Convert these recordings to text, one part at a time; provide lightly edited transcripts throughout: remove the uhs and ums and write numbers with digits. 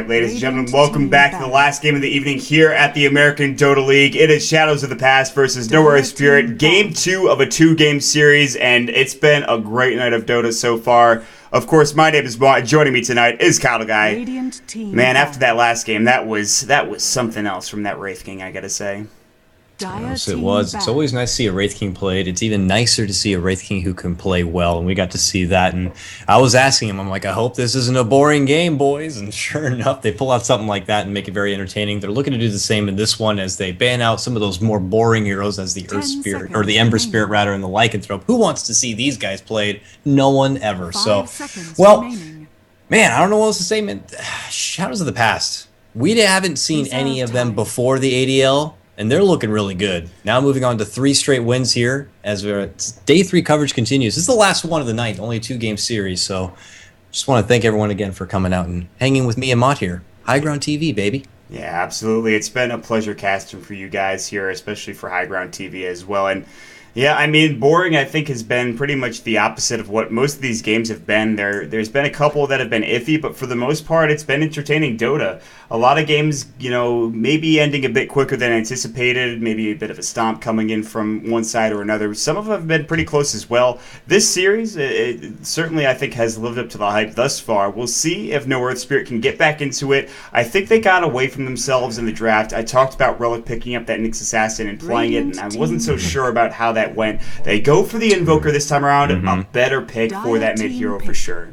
right, ladies and gentlemen, welcome back to the last game of the evening here at the American Dota League. It is Shadows of the Past versus Earthspirit, Game 2 of a 2-game series, and it's been a great night of Dota so far. Of course, my name is Juan. Joining me tonight is Kyle Guy. Man, after that last game, that was something else from that Wraith King, I gotta say. Yes, it was. It's always nice to see a Wraith King played. It's even nicer to see a Wraith King who can play well, and we got to see that. And I was asking him, I'm like, I hope this isn't a boring game, boys. And sure enough, they pull out something like that and make it very entertaining. They're looking to do the same in this one as they ban out some of those more boring heroes as the Earthspirit, or the Ember Spirit rather, and the Lycanthrope. Who wants to see these guys played? No one ever. So, well, man, I don't know what else to say, man. Shadows of the Past. We haven't seen any of them before the ADL. And they're looking really good. Now moving on to 3 straight wins here as day 3 coverage continues. This is the last one of the night, only a 2-game series. So just want to thank everyone again for coming out and hanging with me and Mott here. High Ground TV, baby. Yeah, absolutely. It's been a pleasure casting for you guys here, especially for High Ground TV as well. And yeah, I mean, boring, I think, has been pretty much the opposite of what most of these games have been. There's been a couple that have been iffy, but for the most part, it's been entertaining Dota. A lot of games, you know, maybe ending a bit quicker than anticipated, maybe a bit of a stomp coming in from one side or another. Some of them have been pretty close as well. This series, it certainly, I think, has lived up to the hype thus far. We'll see if No Earthspirit can get back into it. I think they got away from themselves in the draft. I talked about Relic picking up that Nyx Assassin and playing it, and I wasn't so sure about how that went. They go for the Invoker this time around, a better pick for that mid-hero for sure.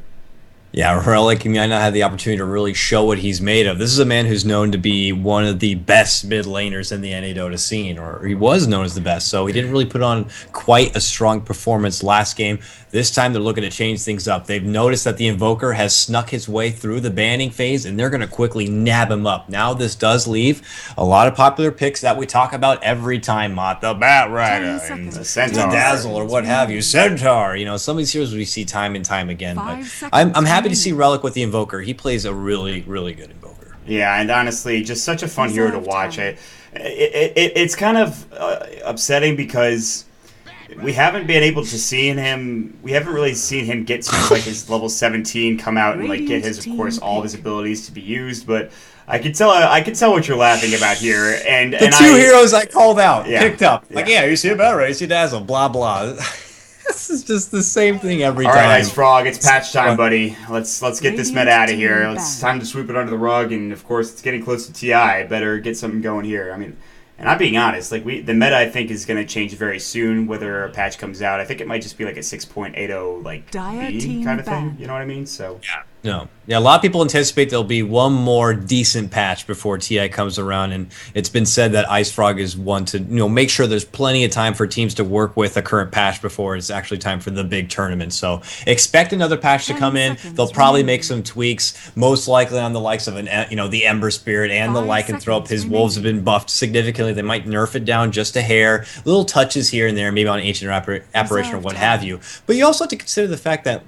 Yeah, Relic might not have the opportunity to really show what he's made of. This is a man who's known to be one of the best mid laners in the NA Dota scene, or he was known as the best, so he didn't really put on quite a strong performance last game. This time they're looking to change things up. They've noticed that the Invoker has snuck his way through the banning phase, and they're going to quickly nab him up. Now this does leave a lot of popular picks that we talk about every time, Mott. The Bat Rider, and the Centaur, Dazzle, or what have you. Centaur, you know, some of these heroes we see time and time again. But I'm happy to see Relic with the Invoker. He plays a really, really good Invoker. Yeah, and honestly, just such a fun hero to watch. It's kind of upsetting because we haven't been able to see him. We haven't really seen him get to like his level 17 come out and like get his, of course, all of his abilities to be used. But I can tell what you're laughing about here. And the two heroes I called out, picked up. Like, yeah, you see a Battle, you see Dazzle, blah blah. This is just the same thing every time. All right, Ice Frog, it's patch time, buddy. Let's get this meta out of here. It's time to sweep it under the rug, and of course, it's getting close to TI. Better get something going here. I mean, and I'm being honest, like the meta I think is going to change very soon. Whether a patch comes out, I think it might just be like a 6.80 like B kind of thing. You know what I mean? So yeah. A lot of people anticipate there'll be one more decent patch before TI comes around, and it's been said that Ice Frog is one to make sure there's plenty of time for teams to work with a current patch before it's actually time for the big tournament. So expect another patch to come in. They'll probably make some tweaks, most likely on the likes of the Ember Spirit and the Lycanthrope. His wolves have been buffed significantly. They might nerf it down just a hair, little touches here and there, maybe on Ancient Apparition or what have you. But you also have to consider the fact that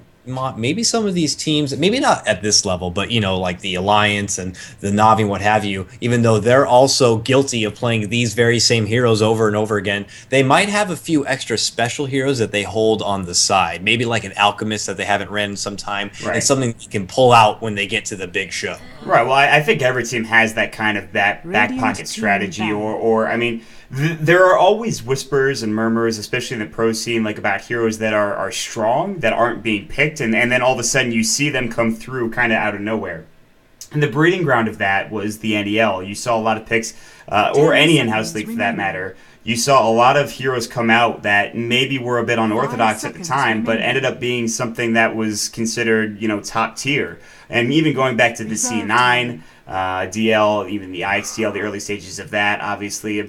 maybe some of these teams, maybe not at this level, but like the Alliance and the Na'Vi and what have you, even though they're also guilty of playing these very same heroes over and over again, they might have a few extra special heroes that they hold on the side. Maybe like an Alchemist that they haven't ran in some time, and something they can pull out when they get to the big show. Right, well, I think every team has that kind of back pocket strategy, or I mean, there are always whispers and murmurs, especially in the pro scene, like about heroes that are strong, that aren't being picked, and then all of a sudden you see them come through kind of out of nowhere. And the breeding ground of that was the NEL. You saw a lot of picks, or any in-house league for that matter. You saw a lot of heroes come out that maybe were a bit unorthodox at the time, but ended up being something that was considered, top tier. And even going back to the C9, DL, even the IXDL, the early stages of that, obviously,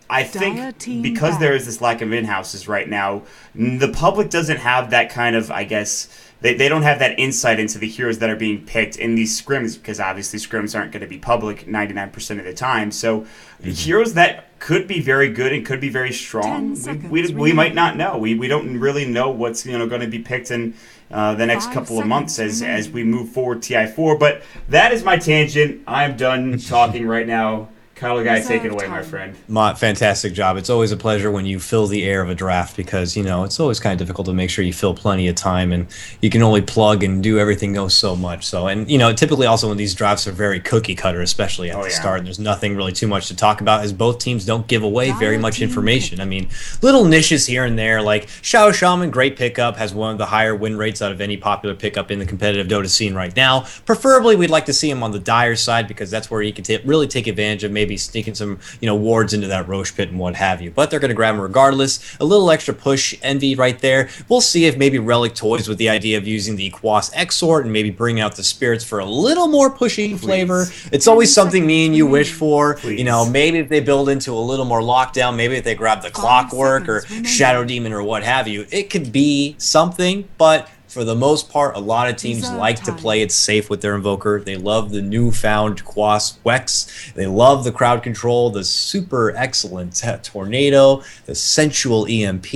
I think because there is this lack of in-houses right now, the public doesn't have that kind of, I guess, they don't have that insight into the heroes that are being picked in these scrims, because obviously scrims aren't going to be public 99% of the time. So heroes that could be very good and could be very strong, we might not know. We don't really know what's going to be picked in the next couple of months as we move forward TI4. But that is my tangent. I'm done talking right now. Kylo Guy, take it away, my friend. Fantastic job. It's always a pleasure when you fill the air of a draft because, it's always kind of difficult to make sure you fill plenty of time and you can only plug and do everything so much. So, and, typically also when these drafts are very cookie cutter, especially at the start, and there's nothing really too much to talk about as both teams don't give away very much information. I mean, little niches here and there, like Shadow Shaman, great pickup, has one of the higher win rates out of any popular pickup in the competitive Dota scene right now. Preferably, we'd like to see him on the Dire side because that's where he can really take advantage of maybe sneaking some wards into that Roche pit and what have you. But they're going to grab him regardless. A little extra push envy right there. We'll see if maybe Relic toys with the idea of using the Quas Exort and maybe bringing out the spirits for a little more pushing flavor. It's always something me and you wish for. Maybe if they build into a little more lockdown, maybe if they grab the Clockwork or Shadow Demon or what have you, it could be something, but for the most part, a lot of teams like to play it safe with their Invoker. They love the newfound Quas Wex. They love the crowd control, the super excellent Tornado, the sensual EMP.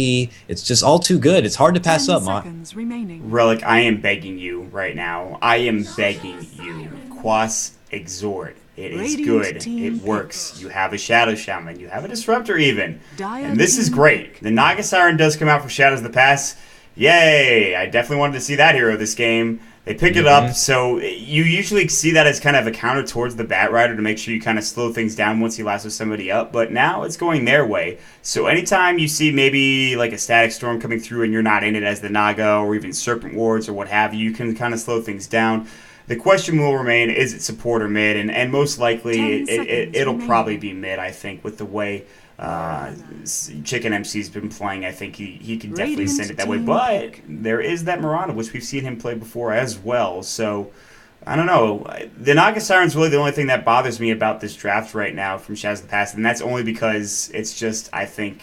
It's just all too good. It's hard to pass up, Mott. Relic, I am begging you right now. I am begging you. Quas Exort. It is good. It works. You have a Shadow Shaman. You have a Disruptor even. And this is great. The Naga Siren does come out for Shadows of the Past. Yay! I definitely wanted to see that hero this game. They pick it up, so you usually see that as kind of a counter towards the Bat Rider to make sure you kind of slow things down once he lassos somebody up, but now it's going their way. So anytime you see maybe like a Static Storm coming through and you're not in it as the Naga or even Serpent Wards or what have you, you can kind of slow things down. The question will remain, is it support or mid? And most likely it'll probably be mid, I think, with the way Chicken MC's been playing. I think he can definitely send it that way, but there is that Mirana, which we've seen him play before as well. So I don't know. The Naga Siren's really the only thing that bothers me about this draft right now from Shadows of the Past, and that's only because it's just, I think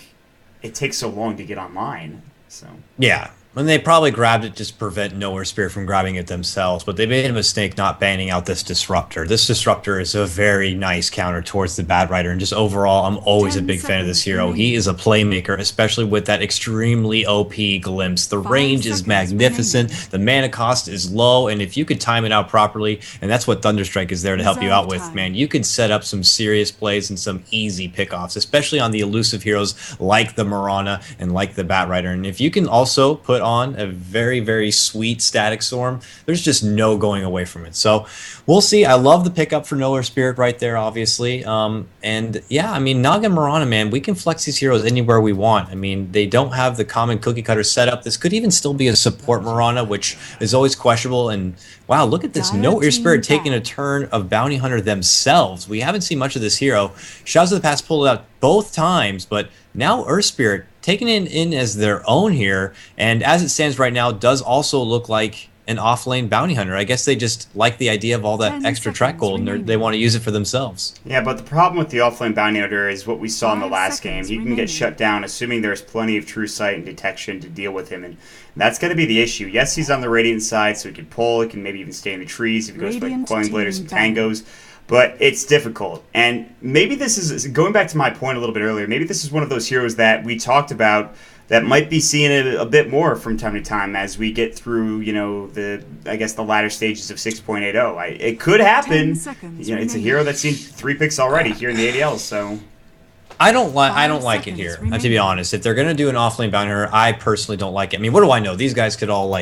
it takes so long to get online. So yeah. And they probably grabbed it just to prevent Earthspirit from grabbing it themselves, but they made a mistake not banning out this Disruptor. This Disruptor is a very nice counter towards the Bat Rider, and just overall, I'm always a big fan of this hero. He is a playmaker, especially with that extremely OP glimpse. The range is magnificent, the mana cost is low, and if you could time it out properly, and that's what Thunderstrike is there to help you out with, man, you can set up some serious plays and some easy pickoffs, especially on the elusive heroes like the Mirana and like the Bat Rider. And if you can also put on a very, very sweet Static Storm, there's just no going away from it. So we'll see. I love the pickup for Earthspirit right there, obviously. And yeah, I mean, Naga and Mirana, man, we can flex these heroes anywhere we want. I mean, they don't have the common cookie cutter setup. This could even still be a support Mirana, which is always questionable. And wow, look at this. Earthspirit taking a turn of Bounty Hunter themselves. We haven't seen much of this hero. Shadows of the Past pulled it out both times, but now Earthspirit taking it in as their own here, and as it stands right now, does also look like an off-lane bounty hunter. I guess they just like the idea of all that extra track gold, and they want to use it for themselves. Yeah, but the problem with the off-lane bounty hunter is what we saw in the last game. He can get shut down, assuming there's plenty of true sight and detection to deal with him, and that's going to be the issue. Yes, he's on the Radiant side, so he can pull, he can maybe even stay in the trees if he goes for like Coiling Blade or some tangos. But it's difficult. And maybe this is, going back to my point a little bit earlier, maybe this is one of those heroes that we talked about that might be seeing it a bit more from time to time as we get through, the latter stages of 6.80. It could happen. It's a hero that's seen 3 picks already here in the ADL, so I don't like it here, to be honest. If they're going to do an offlane bounty hunter, I personally don't like it. I mean, what do I know? These guys could all,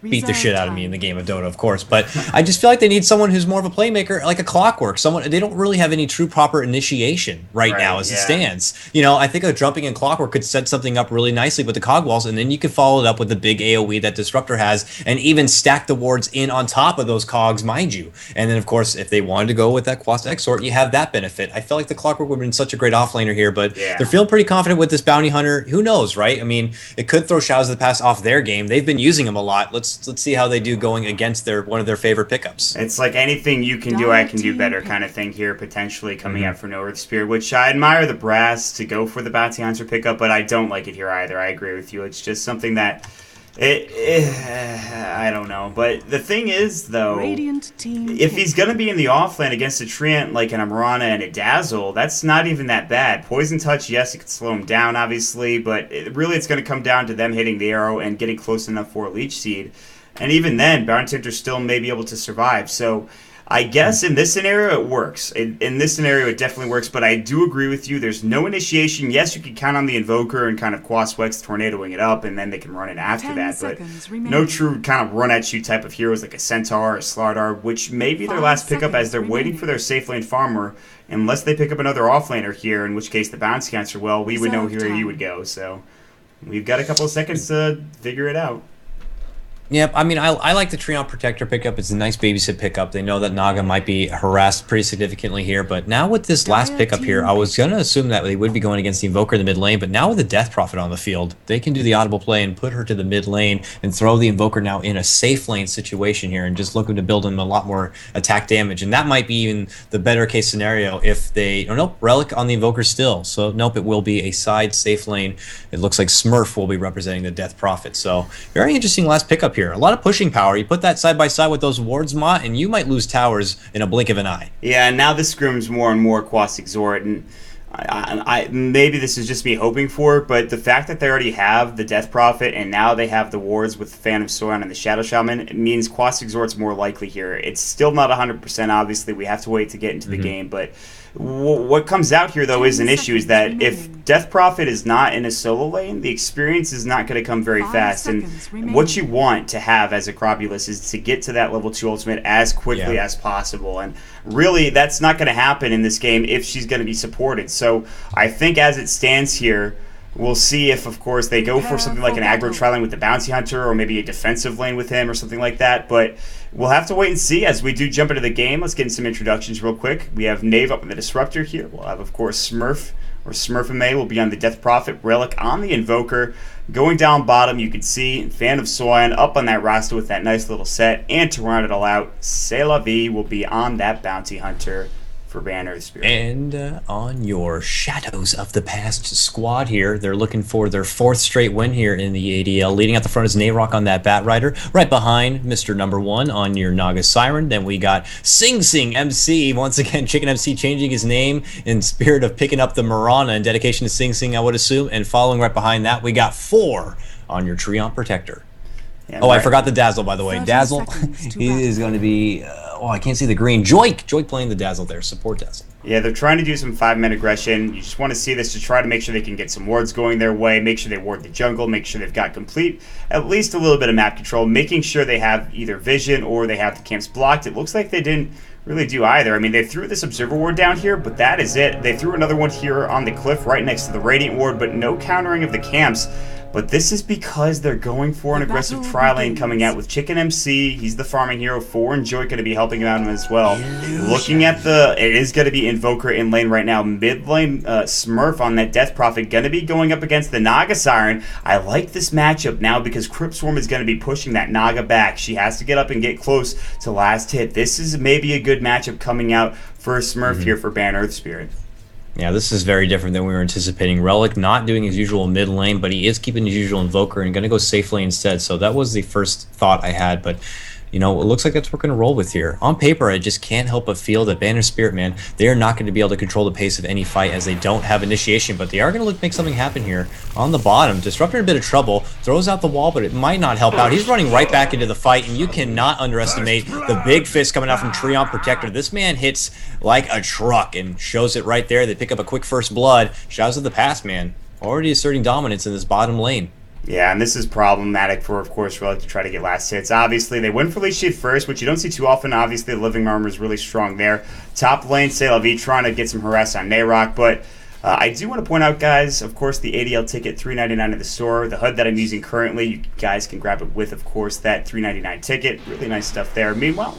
beat the shit out of me in the game of Dota, of course, but I just feel like they need someone who's more of a playmaker, like a Clockwork. They don't really have any true proper initiation right now as it stands. I think a jumping in Clockwork could set something up really nicely with the cog walls, and then you could follow it up with the big AoE that Disruptor has, and even stack the wards in on top of those cogs, mind you. And then, of course, if they wanted to go with that Quas Exort, you have that benefit. I felt like the Clockwork would have been such a great offlaner here, but they're feeling pretty confident with this Bounty Hunter. Who knows, right? I mean, it could throw Shadows of the Past off their game. They've been using him a lot. Let's see how they do going against one of their favorite pickups. It's like anything you can do, I can do better kind of thing here, potentially coming out for Earthspirit, which I admire the brass to go for the Bounty Hunter pickup, but I don't like it here either. I agree with you. It's just something that I don't know. But the thing is, though, if he's going to be in the offlane against a Treant like an Amrana and a Dazzle, that's not even that bad. Poison Touch, yes, it could slow him down, obviously, but really it's going to come down to them hitting the arrow and getting close enough for a Leech Seed. And even then, Bounty Hunter still may be able to survive. So I guess in this scenario it works. In this scenario it definitely works, but I do agree with you. There's no initiation. Yes, you can count on the Invoker and kind of Quaswex tornadoing it up, and then they can run it after that, but no true kind of run-at-you type of heroes like a Centaur or a Slardar, which may be their last pickup as they're waiting for their safe lane farmer, unless they pick up another offlaner here, in which case the bounty hunter, well, we would know where he would go, so we've got a couple of seconds to figure it out. Yep, I mean, I like the Treant Protector pickup. It's a nice babysit pickup. They know that Naga might be harassed pretty significantly here, but now with this last pickup here, I was going to assume that they would be going against the Invoker in the mid lane, but now with the Death Prophet on the field, they can do the audible play and put her to the mid lane and throw the Invoker now in a safe lane situation here and just looking to build in a lot more attack damage. And that might be even the better case scenario if they... Oh, nope, Relic on the Invoker still. So, nope, it will be a side safe lane. It looks like Smurf will be representing the Death Prophet. So, very interesting last pickup here. A lot of pushing power. You put that side by side with those wards, Mott, and you might lose towers in a blink of an eye. Yeah, and now this screams more and more Quas Exort, and I maybe this is just me hoping for it, but the fact that they already have the Death Prophet and now they have the wards with the Phantom Soyon and the Shadow Shaman, it means Quas Exort's more likely here. It's still not 100%, obviously. We have to wait to get into the game, but what comes out here, though, is an issue, is that if Death Prophet is not in a solo lane, the experience is not going to come very fast. And what you want to have as a Cropulus is to get to that level 2 ultimate as quickly as possible. And really, that's not going to happen in this game if she's going to be supported. So I think as it stands here, we'll see if, of course, they go for something like an aggro tri-lane with the Bounty Hunter or maybe a defensive lane with him or something like that. But we'll have to wait and see as we do jump into the game. Let's get in some introductions real quick. We have Knave up in the Disruptor here. We'll have, of course, Smurf or Smurfame will be on the Death Prophet. Relic on the Invoker. Going down bottom, you can see Fan of Soyon up on that roster with that nice little set. And to round it all out, C'est La Vie will be on that Bounty Hunter for Earthspirit. And on your Shadows of the Past squad here, they're looking for their 4th straight win here in the ADL. Leading at the front is Nayrok on that Bat Rider. Right behind Mr. Number 1 on your Naga Siren. Then we got Sing Sing MC. Once again, Chicken MC changing his name in spirit of picking up the Marana in dedication to Sing Sing, I would assume. And following right behind that, we got 4 on your Treant Protector. Yeah, I forgot the Dazzle, by the way. Dazzle, he is going to be... I can't see the green. Joik playing the Dazzle there. Support Dazzle. Yeah, they're trying to do some 5-man aggression. You just want to see this to try to make sure they can get some wards going their way, make sure they ward the jungle, make sure they've got complete, at least a little bit of map control, making sure they have either vision or they have the camps blocked. It looks like they didn't really do either. I mean, they threw this Observer ward down here, but that is it. They threw another one here on the cliff right next to the Radiant ward, but no countering of the camps. But this is because they're going for an aggressive tri-lane coming out with Chicken MC. He's the farming hero. 4 and Joy going to be helping out him as well. Looking at it is going to be Invoker in lane right now. Mid lane Smurf on that Death Prophet going to be going up against the Naga Siren. I like this matchup now because Crypt Swarm is going to be pushing that Naga back. She has to get up and get close to last hit. This is maybe a good matchup coming out for Smurf here for Earthspirit. Yeah, this is very different than we were anticipating. Relic not doing his usual mid lane, but he is keeping his usual Invoker and going to go safe lane instead. So that was the first thought I had, but you know, it looks like that's what we're going to roll with here. On paper, I just can't help but feel that Earthspirit, man, they're not going to be able to control the pace of any fight as they don't have initiation, but they are going to make something happen here on the bottom. Disruptor in a bit of trouble, throws out the wall, but it might not help out. He's running right back into the fight, and you cannot underestimate the big fist coming out from Treant Protector. This man hits like a truck and shows it right there. They pick up a quick first blood. Shadows of the Past, man, already asserting dominance in this bottom lane. Yeah, and this is problematic for, of course, Relic to try to get last hits. Obviously, they went for Leash Shield first, which you don't see too often. Obviously, the Living Armor is really strong there. Top lane, C'est La Vie trying to get some harass on Nayrok, but I do want to point out, guys, of course, the ADL ticket, $3.99 at the store. The HUD that I'm using currently, you guys can grab it with, of course, that $3.99 ticket. Really nice stuff there. Meanwhile,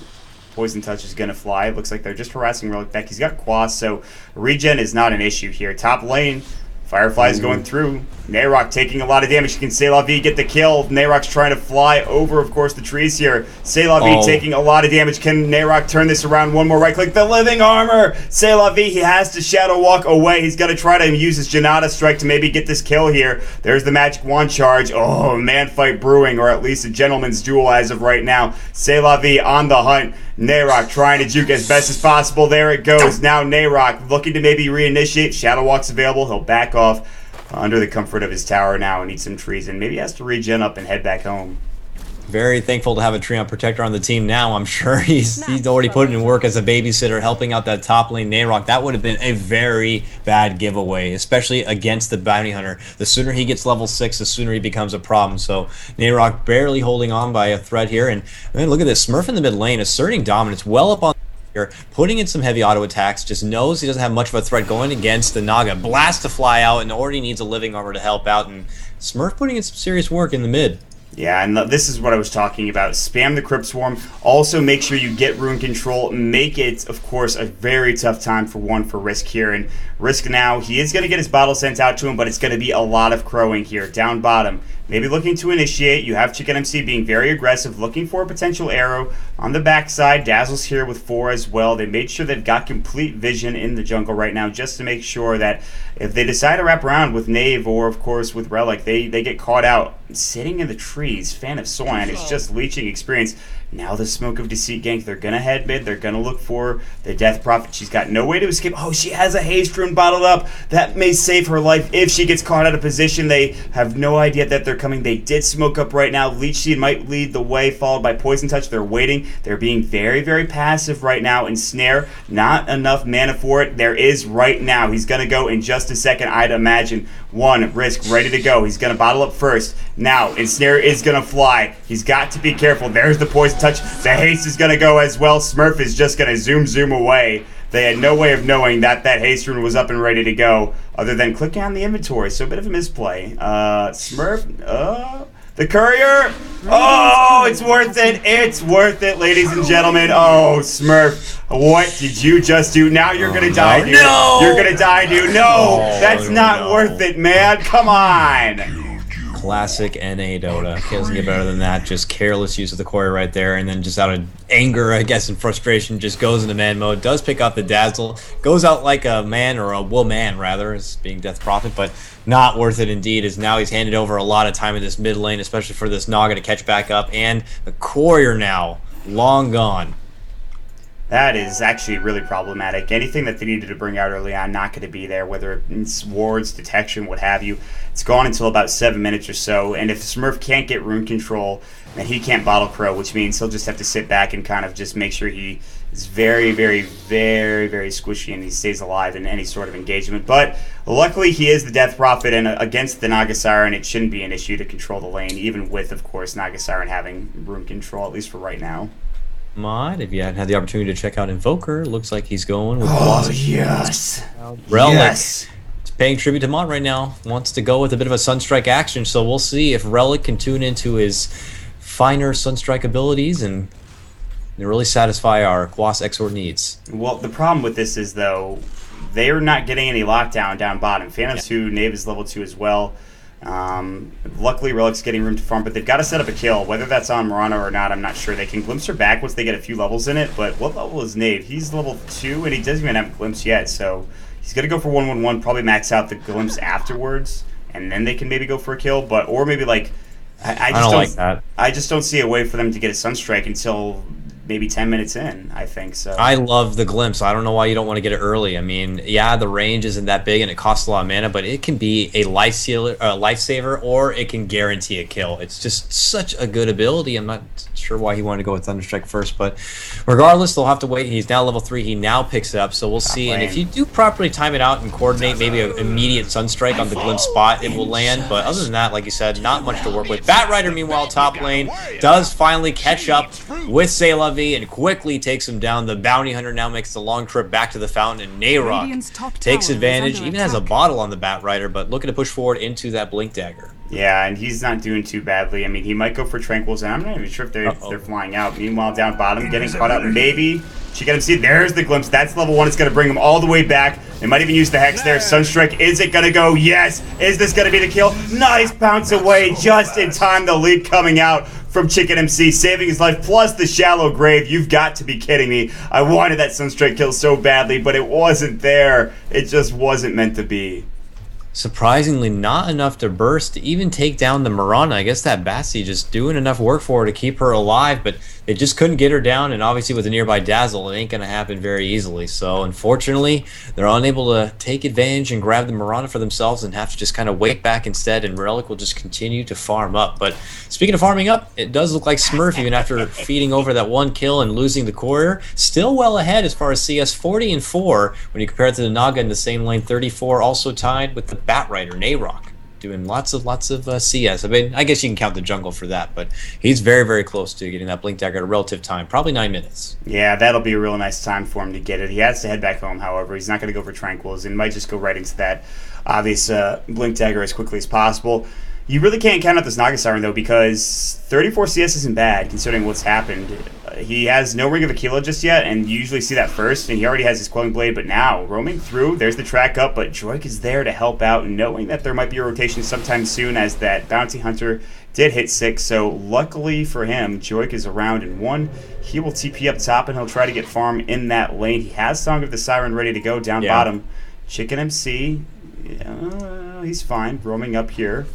Poison Touch is going to fly. It looks like they're just harassing Relic back. He's got Quas, so regen is not an issue here. Top lane, Firefly's going through. Nayrok taking a lot of damage. You can C'est La Vie get the kill. Nayrok's trying to fly over, of course, the trees here. C'est La Vie taking a lot of damage. Can Nayrok turn this around? One more right click. The Living Armor. C'est La Vie, he has to Shadow Walk away. He's got to try to use his Janata Strike to maybe get this kill here. There's the Magic Wand charge. Oh, man fight brewing, or at least a gentleman's duel as of right now. C'est La Vie on the hunt. Nayrok trying to juke as best as possible. There it goes. Now Nayrok looking to maybe reinitiate. Shadow Walk's available. He'll back off under the comfort of his tower now and eat some trees, and maybe has to regen up and head back home. Very thankful to have a Treant Protector on the team now. I'm sure he's already putting in work as a babysitter, helping out that top lane Nayrok. That would have been a very bad giveaway, especially against the Bounty Hunter. The sooner he gets level 6, the sooner he becomes a problem. So Nayrok barely holding on by a thread here. And man, look at this. Smurf in the mid lane, asserting dominance, well up on here, putting in some heavy auto attacks, just knows he doesn't have much of a threat going against the Naga. Blast to fly out and already needs a living armor to help out. And Smurf putting in some serious work in the mid. Yeah, and this is what I was talking about. Spam the Crypt Swarm. Also, make sure you get rune control. Make it, of course, a very tough time for Risk here. And Risk now, he is going to get his bottle sent out to him, but it's going to be a lot of crowing here. Down bottom, maybe looking to initiate. You have Chicken MC being very aggressive, looking for a potential arrow. On the backside, Dazzle's here with 4 as well. They made sure they've got complete vision in the jungle right now, just to make sure that if they decide to wrap around with Knave or, of course, with Relic, they get caught out. Sitting in the trees, Fan of Soyan is just leeching experience. Now the Smoke of Deceit gank. They're going to head mid. They're going to look for the Death Prophet. She's got no way to escape. Oh, she has a Haste Rune bottled up. That may save her life if she gets caught out of position. They have no idea that they're coming. They did smoke up right now. Leech Seed might lead the way, followed by Poison Touch. They're waiting. They're being very, very passive right now. And Snare, not enough mana for it. There is right now. He's going to go in just a second, I'd imagine. Risk ready to go. He's going to bottle up first. Now, Ensnare is going to fly. He's got to be careful. There's the Poison Touch. The haste is going to go as well. Smurf is just going to zoom away. They had no way of knowing that haste rune was up and ready to go, other than clicking on the inventory. So a bit of a misplay. Smurf, the courier. Oh, it's worth it. It's worth it, ladies and gentlemen. Oh, Smurf, what did you just do? Now you're going to die, dude. No! You're going to die, dude. No, that's not worth it, man. Come on. Classic NA Dota. Doesn't get better than that. Just careless use of the courier right there, and then just out of anger, I guess, and frustration, just goes into man mode. Does pick up the Dazzle. Goes out like a man, or a woman, rather, as being Death Prophet, but not worth it indeed, as now he's handed over a lot of time in this mid lane, especially for this Naga to catch back up, and the courier now, long gone. That is actually really problematic. Anything that they needed to bring out early on, not going to be there, whether it's wards, detection, what have you. It's gone until about 7 minutes or so, and if Smurf can't get rune control, then he can't bottle crow, which means he'll just have to sit back and kind of just make sure he is very, very, very, very squishy and he stays alive in any sort of engagement. But luckily he is the Death Prophet, and against the Naga Siren, it shouldn't be an issue to control the lane, even with, of course, Naga Siren having rune control, at least for right now. Mod, if you hadn't had the opportunity to check out Invoker, looks like he's going with yes. Relic. Yes. It's paying tribute to Mod right now. Wants to go with a bit of a Sunstrike action, so we'll see if Relic can tune into his finer Sunstrike abilities and really satisfy our Quas Exort needs. Well, the problem with this is, though, they are not getting any lockdown down bottom. Phantom 2, Knave is level 2 as well. Luckily, Relic's getting room to farm, but they've got to set up a kill. Whether that's on Murano or not, I'm not sure. They can glimpse her back once they get a few levels in it, but what level is Knave? He's level 2, and he doesn't even have a glimpse yet, so he's going to go for 1-1-1, probably max out the glimpse afterwards, and then they can maybe go for a kill, or maybe, like, I just don't like that. I just don't see a way for them to get a Sunstrike until maybe 10 minutes in, I think. So I love the glimpse. I don't know why you don't want to get it early. I mean, yeah, the range isn't that big and it costs a lot of mana, but it can be a lifesaver, or it can guarantee a kill. It's just such a good ability. I'm not sure why he wanted to go with Thunderstrike first, but regardless, they'll have to wait. He's now level 3. He now picks it up, so we'll see. And if you do properly time it out and coordinate maybe an immediate Sunstrike on the glimpse spot, it will land. But other than that, like you said, not much to work with. Batrider, meanwhile, top lane, does finally catch up with Saylavi and quickly takes him down. The Bounty Hunter now makes the long trip back to the fountain, and Nayrok takes advantage, even has a bottle on the Batrider, but looking to push forward into that Blink Dagger. Yeah, and he's not doing too badly. I mean, he might go for Tranquils, and I'm not even sure if they're flying out. Meanwhile, down bottom, getting caught up. Maybe she got him. See, there's the glimpse. That's level 1. It's going to bring him all the way back. They might even use the Hex there. Sunstrike, is it going to go? Yes. Is this going to be the kill? Nice bounce away just in time. The lead coming out from Chicken MC, saving his life, plus the shallow grave. You've got to be kidding me. I wanted that Sunstrike kill so badly, but it wasn't there. It just wasn't meant to be. Surprisingly, not enough to burst to even take down the Mirana. I guess that Bassi just doing enough work for her to keep her alive, but they just couldn't get her down. And obviously, with a nearby Dazzle, it ain't going to happen very easily. So, unfortunately, they're unable to take advantage and grab the Mirana for themselves and have to just kind of wait back instead. And Relic will just continue to farm up. But speaking of farming up, it does look like Smurf, even after feeding over that one kill and losing the courier, still well ahead as far as CS 40-4 when you compare it to the Naga in the same lane, 34, also tied with the Batrider, Nayrock, doing lots of CS. I mean, I guess you can count the jungle for that, but he's very, very close to getting that Blink Dagger at a relative time, probably 9 minutes. Yeah, that'll be a real nice time for him to get it. He has to head back home, however. He's not going to go for Tranquils and might just go right into that obvious Blink Dagger as quickly as possible. You really can't count out this Naga Siren, though, because 34 CS isn't bad, considering what's happened. He has no Ring of Aquila just yet, and you usually see that first, and he already has his Quelling Blade, but now, roaming through, there's the track up, but Droik is there to help out, knowing that there might be a rotation sometime soon, as that Bounty Hunter did hit 6, so luckily for him, Droik is around in 1. He will TP up top, and he'll try to get farm in that lane. He has Song of the Siren ready to go down bottom. Chicken MC, he's fine, roaming up here.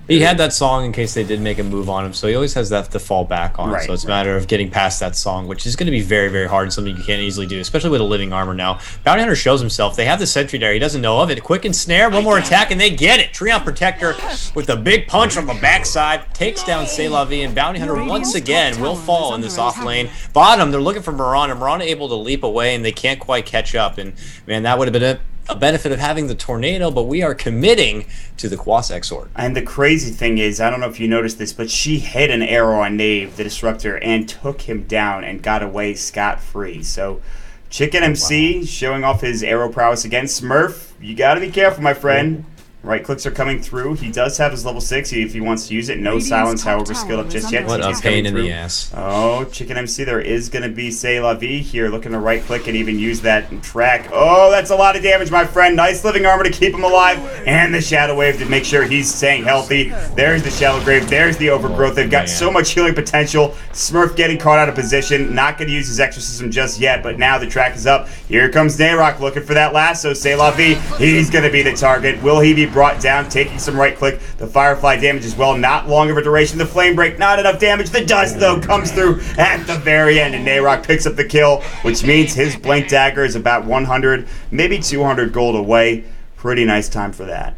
He had that song in case they did make a move on him, so he always has that to fall back on. So it's a matter of getting past that song, which is going to be very, very hard and something you can't easily do, especially with a living armor now. Bounty Hunter shows himself. They have the sentry there. He doesn't know of it. Quick and snare, one more attack, and they get it. Treant Protector with a big punch from the backside takes down C'est La Vie, and Bounty Hunter once again will fall in this off lane. Bottom, they're looking for Mirana. Mirana able to leap away, and they can't quite catch up. And, man, that would have been a benefit of having the tornado, but we are committing to the Quas Exort. And the crazy thing is, I don't know if you noticed this, but she hit an arrow on Knave, the Disruptor, and took him down and got away scot-free. So Chicken MC showing off his arrow prowess against Smurf. You got to be careful, my friend. Right clicks are coming through. He does have his level 6 if he wants to use it. No silence, however, skilled up just yet. What a pain in the ass. Oh, Chicken MC, there is going to be C'est La Vie here looking to right click and even use that track. Oh, that's a lot of damage, my friend. Nice living armor to keep him alive. And the Shadow Wave to make sure he's staying healthy. There's the Shallow Grave. There's the Overgrowth. They've got so much healing potential. Smurf getting caught out of position. Not going to use his Exorcism just yet, but now the track is up. Here comes Nayrock looking for that lasso. C'est La Vie. He's going to be the target. Will he be brought down? Taking some right click. The Firefly damage as well. Not long of a duration. The Flame Break, not enough damage. The Dust, though, comes through at the very end, and Nayrock picks up the kill, which means his Blink Dagger is about 100, maybe 200 gold away. Pretty nice time for that.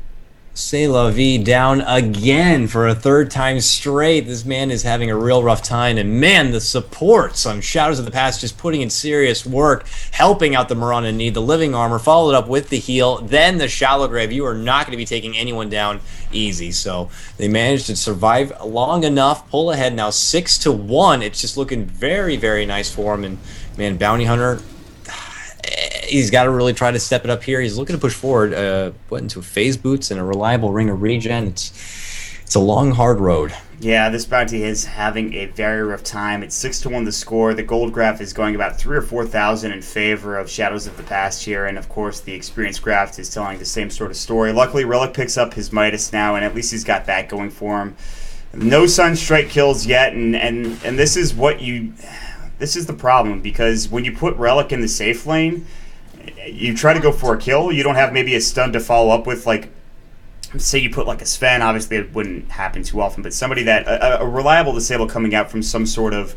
C'est La Vie down again for a third time straight. This man is having a real rough time, and man, the supports on Shadows of the Past just putting in serious work, helping out the Mirana in need. The living armor followed up with the heal, then the Shallow Grave. You are not going to be taking anyone down easy. So they managed to survive long enough, pull ahead now 6-1. It's just looking very, very nice for him. And man, Bounty Hunter, he's got to really try to step it up here. He's looking to push forward, into phase boots and a reliable ring of regen. It's a long, hard road. Yeah, this bounty is having a very rough time. It's 6-1 the score. The gold graph is going about 3,000 or 4,000 in favor of Shadows of the Past here, and of course the experience graph is telling the same sort of story. Luckily, Relic picks up his Midas now, and at least he's got that going for him. No Sunstrike kills yet, and this is what you. This is the problem, because when you put Relic in the safe lane, you try to go for a kill, you don't have maybe a stun to follow up with, like, say you put like a Sven, obviously it wouldn't happen too often, but somebody that, a reliable disable coming out from some sort of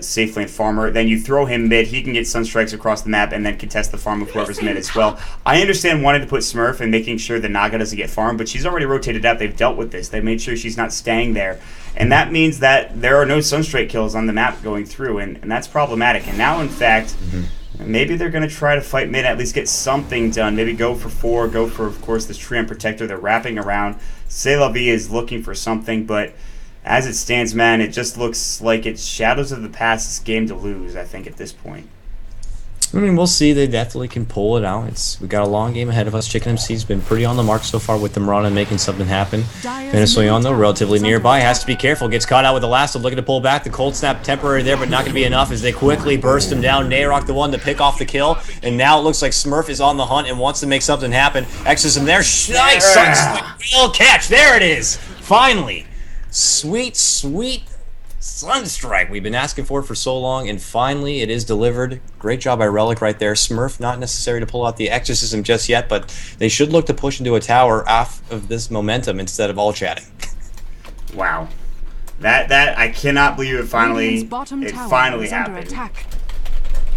safe lane farmer, then you throw him mid, he can get Sunstrikes across the map and then contest the farm of whoever's mid as well. I understand wanting to put Smurf and making sure that Naga doesn't get farmed, but she's already rotated out, they've dealt with this, they made sure she's not staying there. And that means that there are no Sunstrike kills on the map going through, and that's problematic. And now, in fact, maybe they're going to try to fight mid, at least get something done. Maybe go for 4, go for, of course, this Treant Protector. They're wrapping around. C'est La Vie is looking for something, but as it stands, man, it just looks like it's Shadows of the Past's game to lose, I think, at this point. I mean, we'll see. They definitely can pull it out. We've got a long game ahead of us. Chicken MC's been pretty on the mark so far with the Mirana making something happen. Venezuelan, though, relatively nearby, has to be careful. Gets caught out with the last one, looking to pull back. The cold snap temporary there, but not going to be enough as they quickly burst him down. Nayrock the one to pick off the kill, and now it looks like Smurf is on the hunt and wants to make something happen. Exorcism there. Nice! Real catch. There it is. Finally. Sweet, sweet Sunstrike. We've been asking for it for so long, and finally it is delivered. Great job by Relic right there. Smurf, not necessary to pull out the Exorcism just yet, but they should look to push into a tower off of this momentum instead of all chatting. Wow. That I cannot believe it finally happened.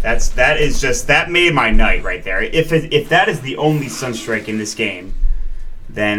That made my night right there. If that is the only Sunstrike in this game, then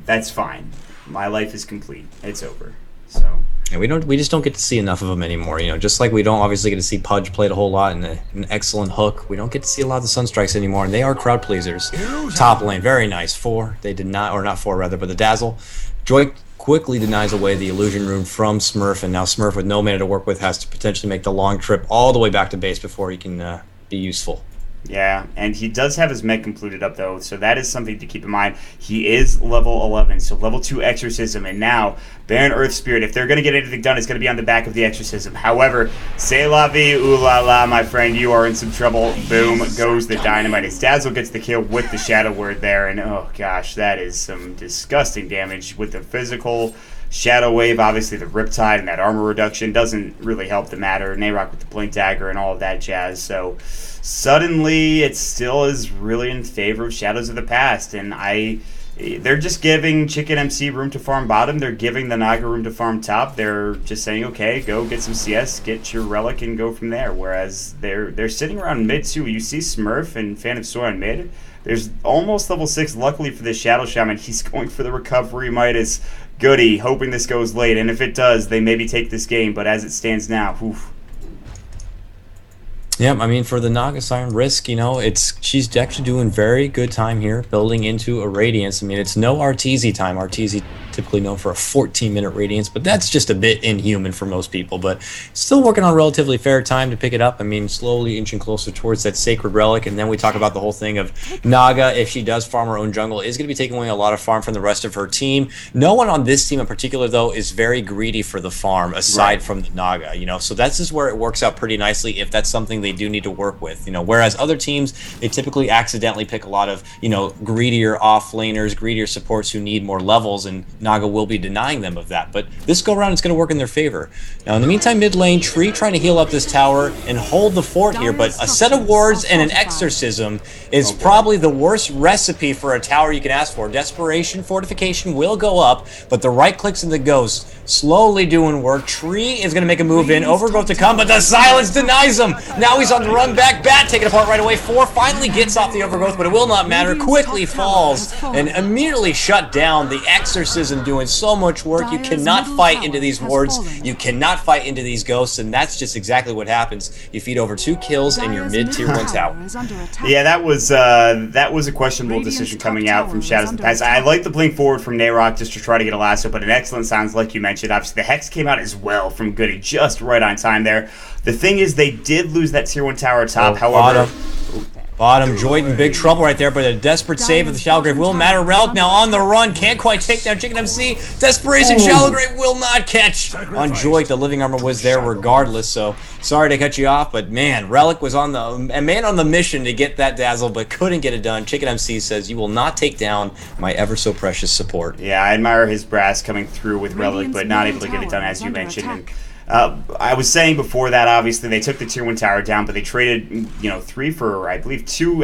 that's fine. My life is complete. It's over. So and we just don't get to see enough of them anymore. Just like we don't obviously get to see Pudge played a whole lot and an excellent hook. We don't get to see a lot of the Sunstrikes anymore, and they are crowd pleasers. Top lane, very nice. 4. They did not, or not 4 rather, but the Dazzle. Joy quickly denies away the illusion rune from Smurf, and now Smurf with no mana to work with has to potentially make the long trip all the way back to base before he can be useful. Yeah, and he does have his mech completed up, though, so that is something to keep in mind. He is level 11, so level 2 Exorcism, and now Baron Earthspirit, if they're going to get anything done, it's going to be on the back of the Exorcism. However, c'est la vie, ooh la la, my friend, you are in some trouble. Boom, goes the dynamite. As Dazzle gets the kill with the Shadow Word there, and oh gosh, that is some disgusting damage with the physical Shadow Wave. Obviously, the Riptide and that armor reduction doesn't really help the matter. Nayrok with the Blink Dagger and all of that jazz, so suddenly it still is really in favor of Shadows of the Past, and they're just giving Chicken MC room to farm bottom. They're giving the Naga room to farm top. They're just saying, okay, go get some CS, get your Relic, and go from there. Whereas they're sitting around mid too. You see Smurf and Phantom Soy on mid. There's almost level 6. Luckily for the Shadow Shaman, he's going for the Recovery Midas. Goody, hoping this goes late. And if it does, they maybe take this game. But as it stands now, oof. Yeah, I mean, for the Naga Siren Risk, she's actually doing very good time here, building into a Radiance. I mean, it's no Arteezy time. Arteezy typically known for a 14-minute Radiance, but that's just a bit inhuman for most people. But still working on relatively fair time to pick it up. I mean, slowly inching closer towards that Sacred Relic. And then we talk about the whole thing of Naga, if she does farm her own jungle, is going to be taking away a lot of farm from the rest of her team. No one on this team in particular, though, is very greedy for the farm, aside from the Naga, So that's just where it works out pretty nicely if that's something they do need to work with, whereas other teams, they typically accidentally pick a lot of, greedier offlaners, greedier supports who need more levels, and Naga will be denying them of that. But this go around, it's going to work in their favor. Now, in the meantime, mid lane, Tree trying to heal up this tower and hold the fort here, but a set of wards and an Exorcism is probably the worst recipe for a tower you can ask for. Desperation Fortification will go up, but the right clicks and the Ghost slowly doing work. Tree is going to make a move in, Overgrowth to come, but the silence denies him. Now he's on the run back. Bat taken apart right away. 4 finally gets off the Overgrowth, but it will not matter. Quickly falls and immediately shut down. The Exorcism doing so much work. You cannot fight into these wards. You cannot fight into these ghosts, and that's just exactly what happens. You feed over 2 kills in your mid-tier 1 tower. Yeah, that was a questionable decision coming out from Shadows of the Past. I like the blink forward from Nayrok just to try to get a lasso, but an excellent sounds like you mentioned. Obviously, the Hex came out as well from Goody, just right on time there. The thing is, they did lose that tier 1 tower top. However, bottom, Joyd in big trouble right there, but a desperate save of the Shallowgrave will matter. Relic now on the run, can't quite take down Chicken MC. Desperation, Shallowgrave will not catch on Joyd. The living armor was there regardless, so sorry to cut you off, but man, Relic was on the mission to get that Dazzle, but couldn't get it done. Chicken MC says, you will not take down my ever so precious support. Yeah, I admire his brass coming through with Relic, but not able to get it done, as you mentioned. And I was saying before that, obviously, they took the tier 1 tower down, but they traded, 3 for, I believe, 2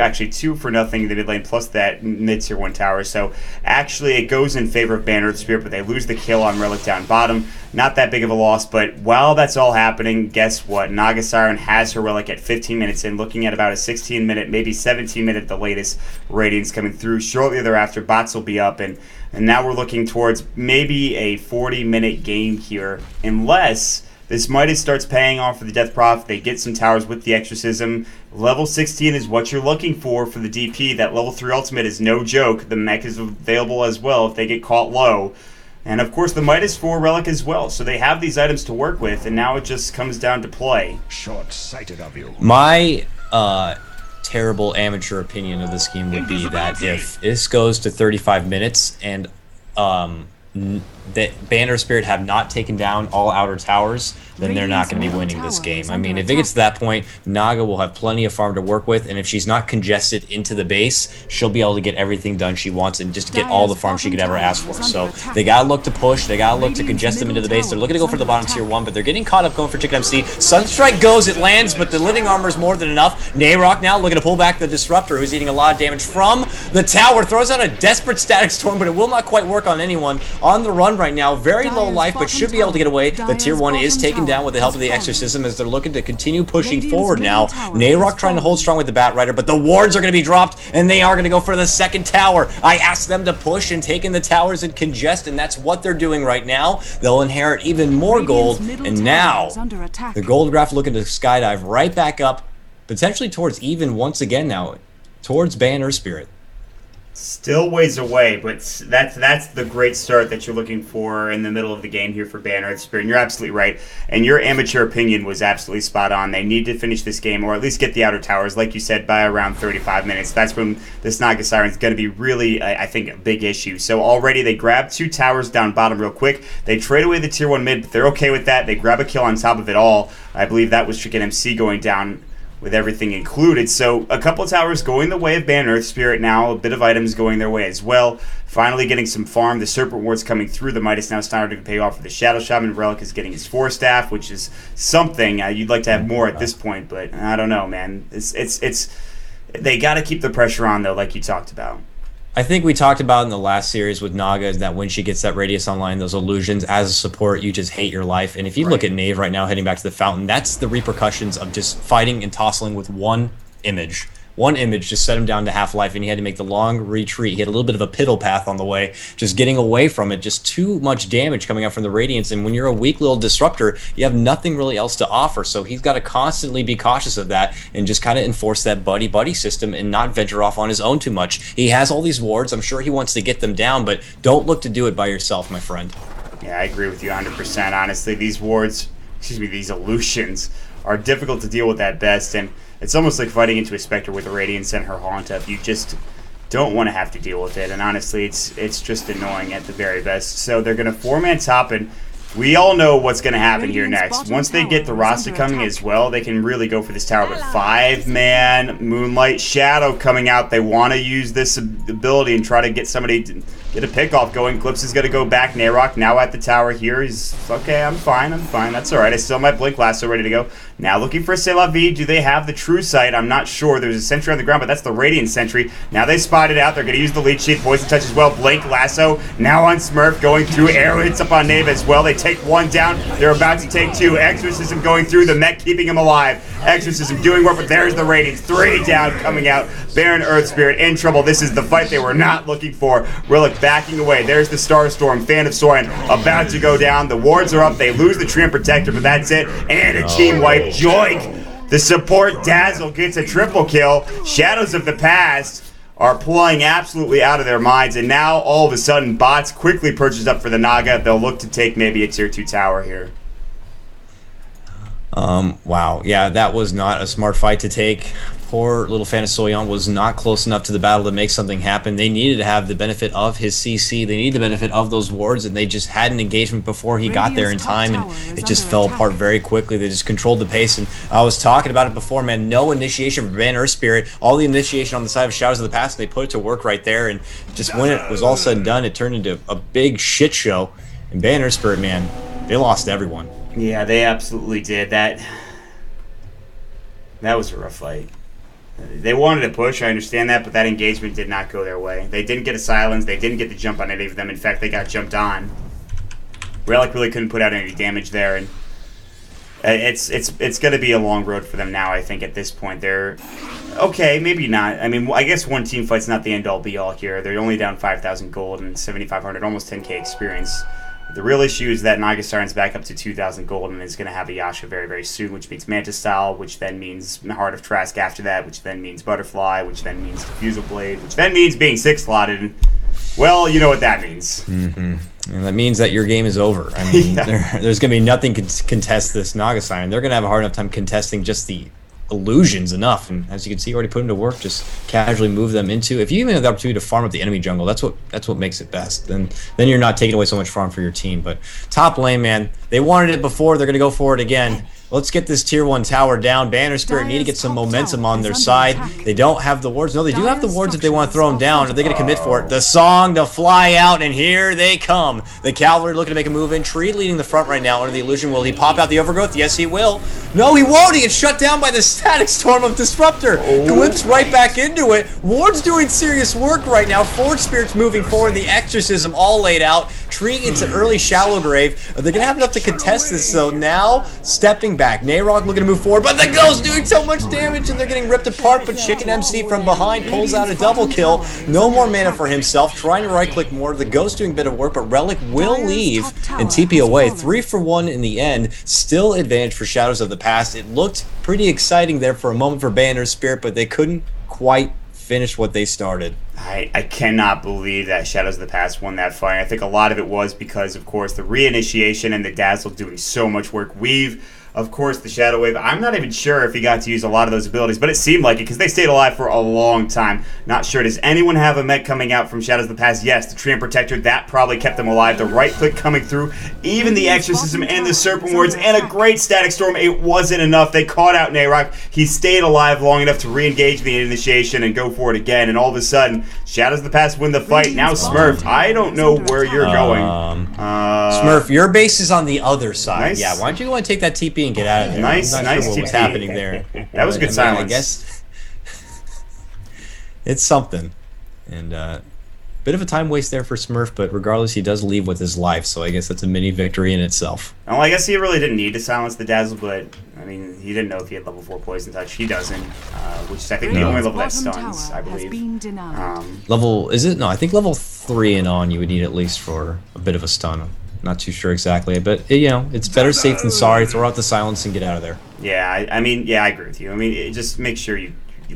for nothing in the mid lane, plus that mid-tier 1 tower. So, actually, it goes in favor of Banner Earthspirit, but they lose the kill on Relic down bottom. Not that big of a loss, but while that's all happening, guess what? Naga Siren has her Relic at 15 minutes in, looking at about a 16-minute, maybe 17-minute, the latest, Radiance coming through. Shortly thereafter, bots will be up, and now we're looking towards maybe a 40-minute game here, unless this Midas starts paying off for the Death Prophet. They get some towers with the Exorcism. Level 16 is what you're looking for the DP. That level 3 ultimate is no joke. The mech is available as well if they get caught low. And of course the Midas 4 Relic as well. So they have these items to work with, and now it just comes down to play. Short-sighted of you. My terrible amateur opinion of this game would be that if this goes to 35 minutes and that Banner Spirit have not taken down all outer towers, then they're not going to be winning this game. I mean, if it gets to that point, Naga will have plenty of farm to work with, and if she's not congested into the base, she'll be able to get everything done she wants and just get all the farm she could ever ask for. So they got to look to push. They got to look to congest them into the base. They're looking to go for the bottom tier 1, but they're getting caught up going for Chicken MC. Sunstrike goes, it lands, but the living armor is more than enough. Nayrok now looking to pull back the Disruptor, who's eating a lot of damage from the tower. Throws out a desperate Static Storm, but it will not quite work on anyone. On the run right now, very low life, but should be able to get away. The tier 1 is taken down with the help of the Exorcism as they're looking to continue pushing forward now. Nayrok trying to hold strong with the Bat Rider, but the wards are going to be dropped, and they are going to go for the second tower. I asked them to push and take in the towers and congest, and that's what they're doing right now. They'll inherit even more gold, and now the gold graph looking to skydive right back up, potentially towards even once again now, towards Ban Earthspirit. Still ways away, but that's the great start that you're looking for in the middle of the game here for Ban Earthspirit. And you're absolutely right. And your amateur opinion was absolutely spot on. They need to finish this game, or at least get the outer towers, like you said, by around 35 minutes. That's when this Naga Siren is going to be really, I think, a big issue. So already they grab 2 towers down bottom real quick. They trade away the tier 1 mid, but they're okay with that. They grab a kill on top of it all. I believe that was Chicken MC going down with everything included. So a couple of towers going the way of Ban Earthspirit now, a bit of items going their way as well. Finally getting some farm. The Serpent Ward's coming through. The Midas now starting to pay off for the Shadow Shaman. Relic is getting his 4 staff, which is something. You'd like to have more at this point, but I don't know, man. It's they got to keep the pressure on, though, like you talked about. I think we talked about in the last series with Naga is that when she gets that radius online, those illusions, as a support, you just hate your life. And if you look at Knave right now heading back to the fountain, that's the repercussions of just fighting and tossing with one image. One image just set him down to half life, and he had to make the long retreat. He had a little bit of a piddle path on the way, just getting away from it. Just too much damage coming out from the Radiance, and when you're a weak little disruptor, you have nothing really else to offer. So he's got to constantly be cautious of that and just kind of enforce that buddy-buddy system and not venture off on his own too much. He has all these wards. I'm sure he wants to get them down, but don't look to do it by yourself, my friend. Yeah, I agree with you 100%. Honestly, these wards, these illusions are difficult to deal with at best, and it's almost like fighting into a Spectre with a Radiance and her Haunt up. You just don't want to have to deal with it, and honestly, it's just annoying at the very best. So they're going to 4-man top, and we all know what's going to happen here next. Once they get the Rasta coming as well, they can really go for this tower. But 5-man Moonlight Shadow coming out. They want to use this ability and try to get somebody to get a pick-off going. Clips is going to go back. Nayrok now at the tower here. He's, okay, I'm fine. That's all right. I still have my Blink Lasso ready to go. Now looking for C'est La Vie. Do they have the True Sight? I'm not sure. There's a sentry on the ground, but that's the Radiant sentry. Now they spot it out. They're going to use the lead sheet. Poison Touch as well. Blink Lasso now on Smurf going through. Arrow hits up on Knave as well. They take 1 down. They're about to take 2. Exorcism going through. The mech keeping him alive. Exorcism doing work, but there's the Radiance. 3 down coming out. Baron Earthspirit in trouble. This is the fight they were not looking for. Relic backing away. There's the Starstorm. Fan of Sorin about to go down. The wards are up. They lose the Tram Protector, but that's it. And a team wipe. Joink! The support Dazzle gets a triple kill. Shadows of the Past are playing absolutely out of their minds, and now all of a sudden bots quickly purchase up for the Naga. They'll look to take maybe a tier 2 tower here. Wow. Yeah, that was not a smart fight to take. Poor little Fan of Soyon was not close enough to the battle to make something happen. They needed to have the benefit of his CC. They needed the benefit of those wards, and they just had an engagement before he got there in time, and it just fell apart very quickly. They just controlled the pace, and I was talking about it before, man. No initiation for Ban Earthspirit. All the initiation on the side of Shadows of the Past, and they put it to work right there, and just when it was all said and done, it turned into a big shit show. And Ban Earthspirit, man, they lost everyone. Yeah, they absolutely did. That was a rough fight. They wanted to push, I understand that, but that engagement did not go their way. They didn't get a silence, they didn't get the jump on any of them. In fact, they got jumped on. Relic really couldn't put out any damage there, and it's going to be a long road for them now, I think, at this point. They're okay, maybe not. I mean, I guess one team fight's not the end-all be-all here. They're only down 5,000 gold and 7,500, almost 10k experience. The real issue is that Naga Siren's back up to 2,000 gold and is going to have a Yasha very, very soon, which means Mantis Style, which then means Heart of Trask after that, which then means Butterfly, which then means Diffusal Blade, which then means being 6-slotted. Well, you know what that means. Mm-hmm. And that means that your game is over. I mean, there's going to be nothing to contest this Naga Siren. They're going to have a hard enough time contesting just the illusions enough. And as you can see, already put them to work, just casually move them into. If you even have the opportunity to farm up the enemy jungle, that's what makes it best. Then you're not taking away so much farm for your team. But top lane, man, they wanted it before, they're gonna go for it again. Let's get this tier 1 tower down. Banner Spirit need to get some momentum on their side. They don't have the wards. No, they do have the wards if they want to throw them down. Are they going to commit for it? The song to fly out, and here they come. The Cavalry looking to make a move in. Tree leading the front right now under the illusion. Will he pop out the overgrowth? Yes, he will. No, he won't. He gets shut down by the static storm of Disruptor. Glimpse right back into it. Ward's doing serious work right now. Forge Spirit's moving forward. The Exorcism all laid out. Tree gets an early shallow grave. Are they going to have enough to contest this? So now, stepping back. Nayrok looking to move forward, but the Ghost doing so much damage, and they're getting ripped apart, but Chicken MC from behind pulls out a double kill. No more mana for himself, trying to right-click more. The Ghost doing a bit of work, but Relic will leave and TP away. 3 for 1 in the end. Still advantage for Shadows of the Past. It looked pretty exciting there for a moment for Banner Spirit, but they couldn't quite finish what they started. I cannot believe that Shadows of the Past won that fight. I think a lot of it was because, of course, the reinitiation and the Dazzle doing so much work. Of course, the Shadow Wave. I'm not even sure if he got to use a lot of those abilities, but it seemed like it because they stayed alive for a long time. Not sure. Does anyone have a mech coming out from Shadows of the Past? Yes, the Tree and Protector. That probably kept them alive. The right click coming through, even the Exorcism and the Serpent Wards, and a great Static Storm. It wasn't enough. They caught out Nayrok. He stayed alive long enough to re-engage the initiation and go for it again, and all of a sudden, Shadows of the Past win the fight. Now Smurf, I don't know where you're going. Smurf, your base is on the other side. Nice. Yeah, why don't you go and take that TP and get out of there? Nice, I'm not nice sure what was TP. happening there. That was good silence. I guess it's something. And bit of a time waste there for Smurf, but regardless, he does leave with his life, so I guess that's a mini victory in itself. Well, I guess he really didn't need to silence the Dazzle, but I mean, he didn't know if he had level 4 Poison Touch. He doesn't, which is I think the only level that stuns, I believe. Level, is it? No, I think level 3 and on you would need at least for a bit of a stun. I'm not too sure exactly, but you know, it's better safe than sorry. Throw out the silence and get out of there. Yeah, I mean, yeah, I agree with you. I mean, just make sure you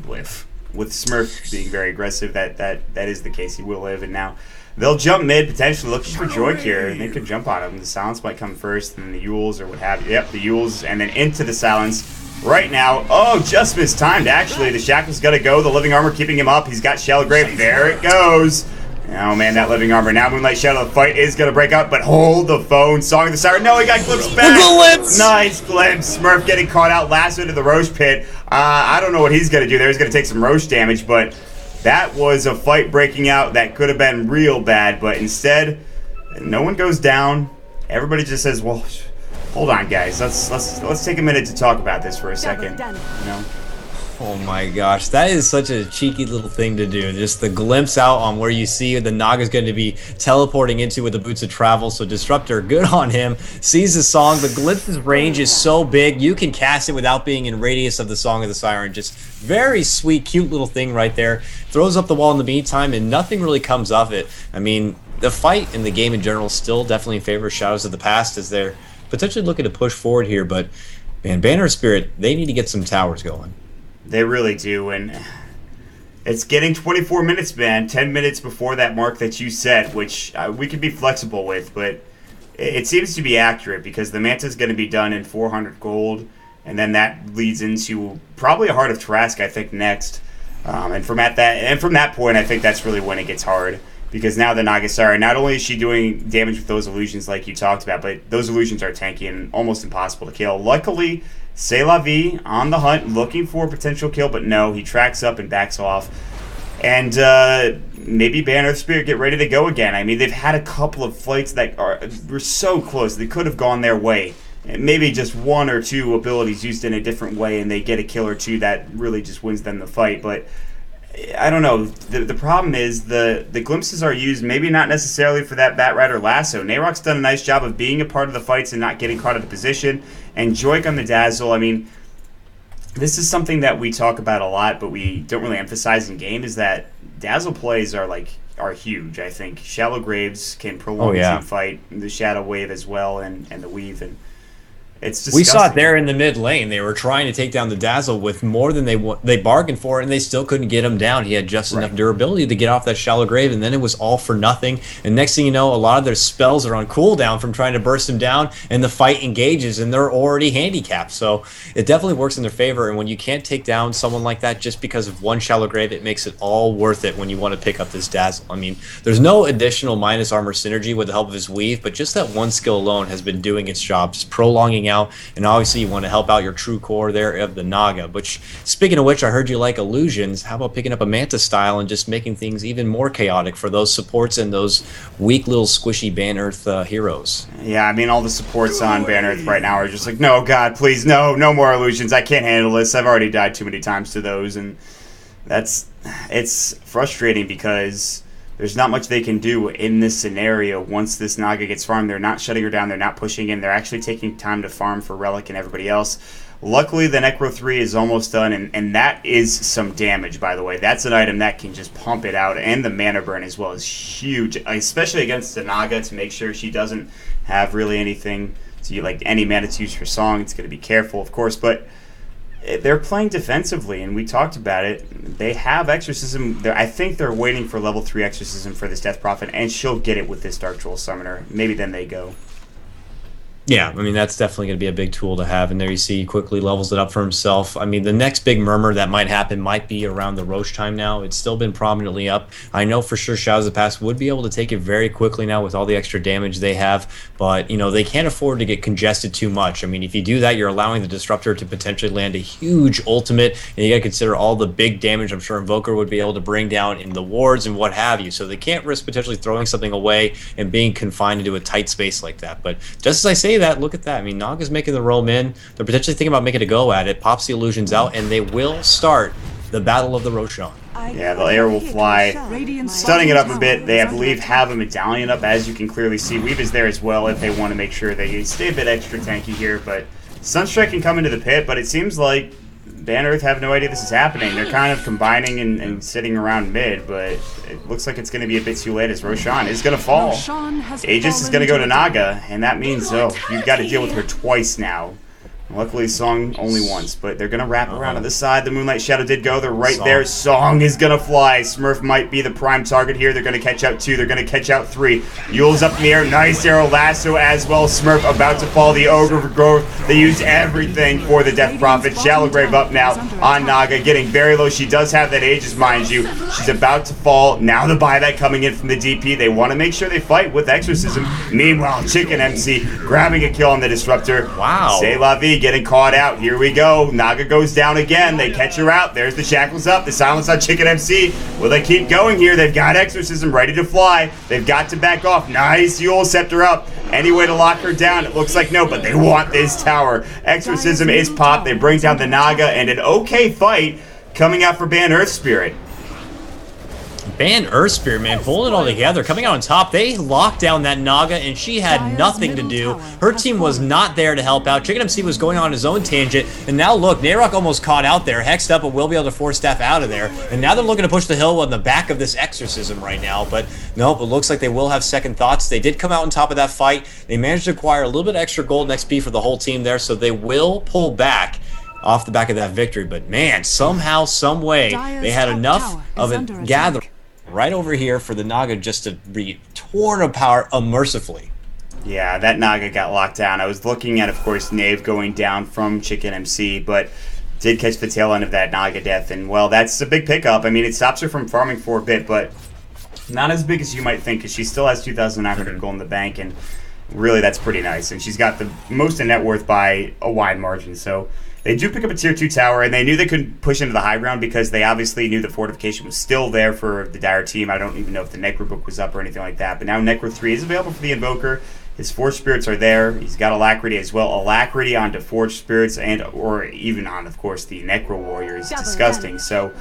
live. With Smurf being very aggressive, that is the case. He will live, and now they'll jump mid, potentially looking for Joik here, and they could jump on him. The silence might come first, and then the Yules or what have you. Yep, the Yules, and then into the silence right now. Oh, just mistimed, actually. The Shackle's got to go. The Living Armor keeping him up. He's got Shallow Grave. There it goes. Oh, man, that Living Armor. Now Moonlight Shadow, the fight is going to break out, but hold the phone. Song of the Siren. No, he got glimpsed back. Glimpse! Nice glimpse. Smurf getting caught out, lassoed into the Roche Pit. I don't know what he's going to do there. He's going to take some Roche damage, but that was a fight breaking out that could have been real bad, but instead, no one goes down. Everybody just says, well, hold on, guys. Let's take a minute to talk about this for a second. You know? Oh my gosh, that is such a cheeky little thing to do. Just the glimpse out on where you see the Naga's going to be teleporting into with the Boots of Travel. So Disruptor, good on him. Sees the song. The glimpse's range is so big, you can cast it without being in radius of the Song of the Siren. Just very sweet, cute little thing right there. Throws up the wall in the meantime, and nothing really comes of it. I mean, the fight and the game in general still definitely in favor of Shadows of the Past as they're potentially looking to push forward here. But, man, Banner Spirit, they need to get some towers going. They really do, and it's getting 24 minutes, man. 10 minutes before that mark that you set, which we could be flexible with, but it seems to be accurate because the Manta's going to be done in 400 gold, and then that leads into probably a Heart of Trask, I think, next. And from that point, I think that's really when it gets hard because now the Nagasara, not only is she doing damage with those illusions like you talked about, but those illusions are tanky and almost impossible to kill. Luckily, C'est La Vie on the hunt, looking for a potential kill, but no, he tracks up and backs off. And maybe Ban Earthspirit get ready to go again. I mean, they've had a couple of fights that were so close. They could have gone their way. And maybe just one or two abilities used in a different way, and they get a kill or two that really just wins them the fight. But I don't know. The problem is the glimpses are used maybe not necessarily for that Bat Rider lasso. Nayrok's done a nice job of being a part of the fights and not getting caught out of position. And Joik on the Dazzle, I mean, this is something that we talk about a lot, but we don't really emphasize in game, is that Dazzle plays are huge, I think. Shallow Graves can prolong the team fight, the Shadow Wave as well, and the Weave. And It's disgusting. We saw it there in the mid lane. They were trying to take down the Dazzle with more than they bargained for, and they still couldn't get him down. He had just enough durability to get off that shallow grave, and then it was all for nothing. And next thing you know, a lot of their spells are on cooldown from trying to burst him down, and the fight engages, and they're already handicapped. So it definitely works in their favor. And when you can't take down someone like that just because of one shallow grave, it makes it all worth it when you want to pick up this Dazzle. I mean, there's no additional minus armor synergy with the help of his weave, but just that one skill alone has been doing its job, just prolonging out. And obviously you want to help out your true core there of the Naga. Which, speaking of which, I heard you like illusions. How about picking up a Manta style and just making things even more chaotic for those supports and those weak little squishy Ban Earth heroes? Yeah, I mean, all the supports on Ban Earth right now are just like, no, God, please, no more illusions. I can't handle this. I've already died too many times to those. And it's frustrating because there's not much they can do in this scenario. Once this Naga gets farmed, they're not shutting her down, they're not pushing in, they're actually taking time to farm for Relic and everybody else. Luckily, the Necro 3 is almost done, and that is some damage, by the way. That's an item that can just pump it out, and the mana burn as well is huge, especially against the Naga, to make sure she doesn't have really anything, like any mana to use for Song. It's going to be careful, of course, but they're playing defensively, and we talked about it. They have Exorcism. I think they're waiting for level 3 Exorcism for this Death Prophet, and she'll get it with this Dark Troll Summoner. Maybe then they go. Yeah, I mean, that's definitely going to be a big tool to have. And there you see he quickly levels it up for himself. I mean, the next big murmur that might happen might be around the Roche time now. It's still been prominently up. I know for sure Shadows of the Past would be able to take it very quickly now with all the extra damage they have. But, you know, they can't afford to get congested too much. I mean, if you do that, you're allowing the Disruptor to potentially land a huge ultimate. And you got to consider all the big damage I'm sure Invoker would be able to bring down in the wards and what have you. So they can't risk potentially throwing something away and being confined into a tight space like that. But just as I say that, look at that. I mean, Naga's making the roam in. They're potentially thinking about making a go at it. Pops the illusions out, and they will start the Battle of the Roshan. Yeah, the air will fly, stunning it up a bit. They, I believe, have a medallion up, as you can clearly see. Weave is there as well if they want to make sure they stay a bit extra tanky here. But Sunstrike can come into the pit, but it seems like Ban Earth have no idea this is happening. They're kind of combining and sitting around mid, but it looks like it's going to be a bit too late as Roshan is going to fall. Aegis is going to go to Naga, and that means, you've got to deal with her twice now. Luckily, Song only once, but they're going to wrap around on this side. The Moonlight Shadow did go. They're right there. Song is going to fly. Smurf might be the prime target here. They're going to catch out 2. They're going to catch out 3. Yule's up in the air. Nice arrow lasso as well. Smurf about to fall. The Ogre for growth. They used everything for the Death Prophet. Shallow Grave up now on Naga. Getting very low. She does have that Aegis, mind you. She's about to fall. Now the buyback coming in from the DP. They want to make sure they fight with Exorcism. Meanwhile, Chicken MC grabbing a kill on the Disruptor. Wow. C'est la vie. Getting caught out. Here we go. Naga goes down again. They catch her out. There's the shackles up. The silence on Chicken MC. Will they keep going here? They've got Exorcism ready to fly. They've got to back off. Nice Yule Scepter up. Any way to lock her down? It looks like no, but they want this tower. Exorcism is popped. They bring down the Naga, and an okay fight coming out for Ban Earthspirit. Ban Earthspirit, man, pulling it all together, coming out on top. They locked down that Naga, and she had nothing to do. Her team was not there to help out. Chicken MC was going on his own tangent, and now look, Nayrok almost caught out there, hexed up, but will be able to force Staff out of there. And now they're looking to push the hill on the back of this Exorcism right now, but nope, it looks like they will have second thoughts. They did come out on top of that fight. They managed to acquire a little bit extra gold and XP for the whole team there, so they will pull back off the back of that victory. But man, somehow, some way, they had enough of it gathered right over here for the Naga just to be torn apart unmercifully. Yeah, that Naga got locked down. I was looking at, of course, Knave going down from Chicken MC, but did catch the tail end of that Naga death, and, well, that's a big pickup. I mean, it stops her from farming for a bit, but not as big as you might think, because she still has 2,900 gold in the bank, and really that's pretty nice. And she's got the most in net worth by a wide margin, so they do pick up a tier 2 tower, and they knew they couldn't push into the high ground because they obviously knew the fortification was still there for the Dire team. I don't even know if the Necro book was up or anything like that, but now Necro 3 is available for the Invoker. His Forge Spirits are there. He's got Alacrity as well. Alacrity onto Forge Spirits or even on, of course, the Necro Warrior is disgusting. So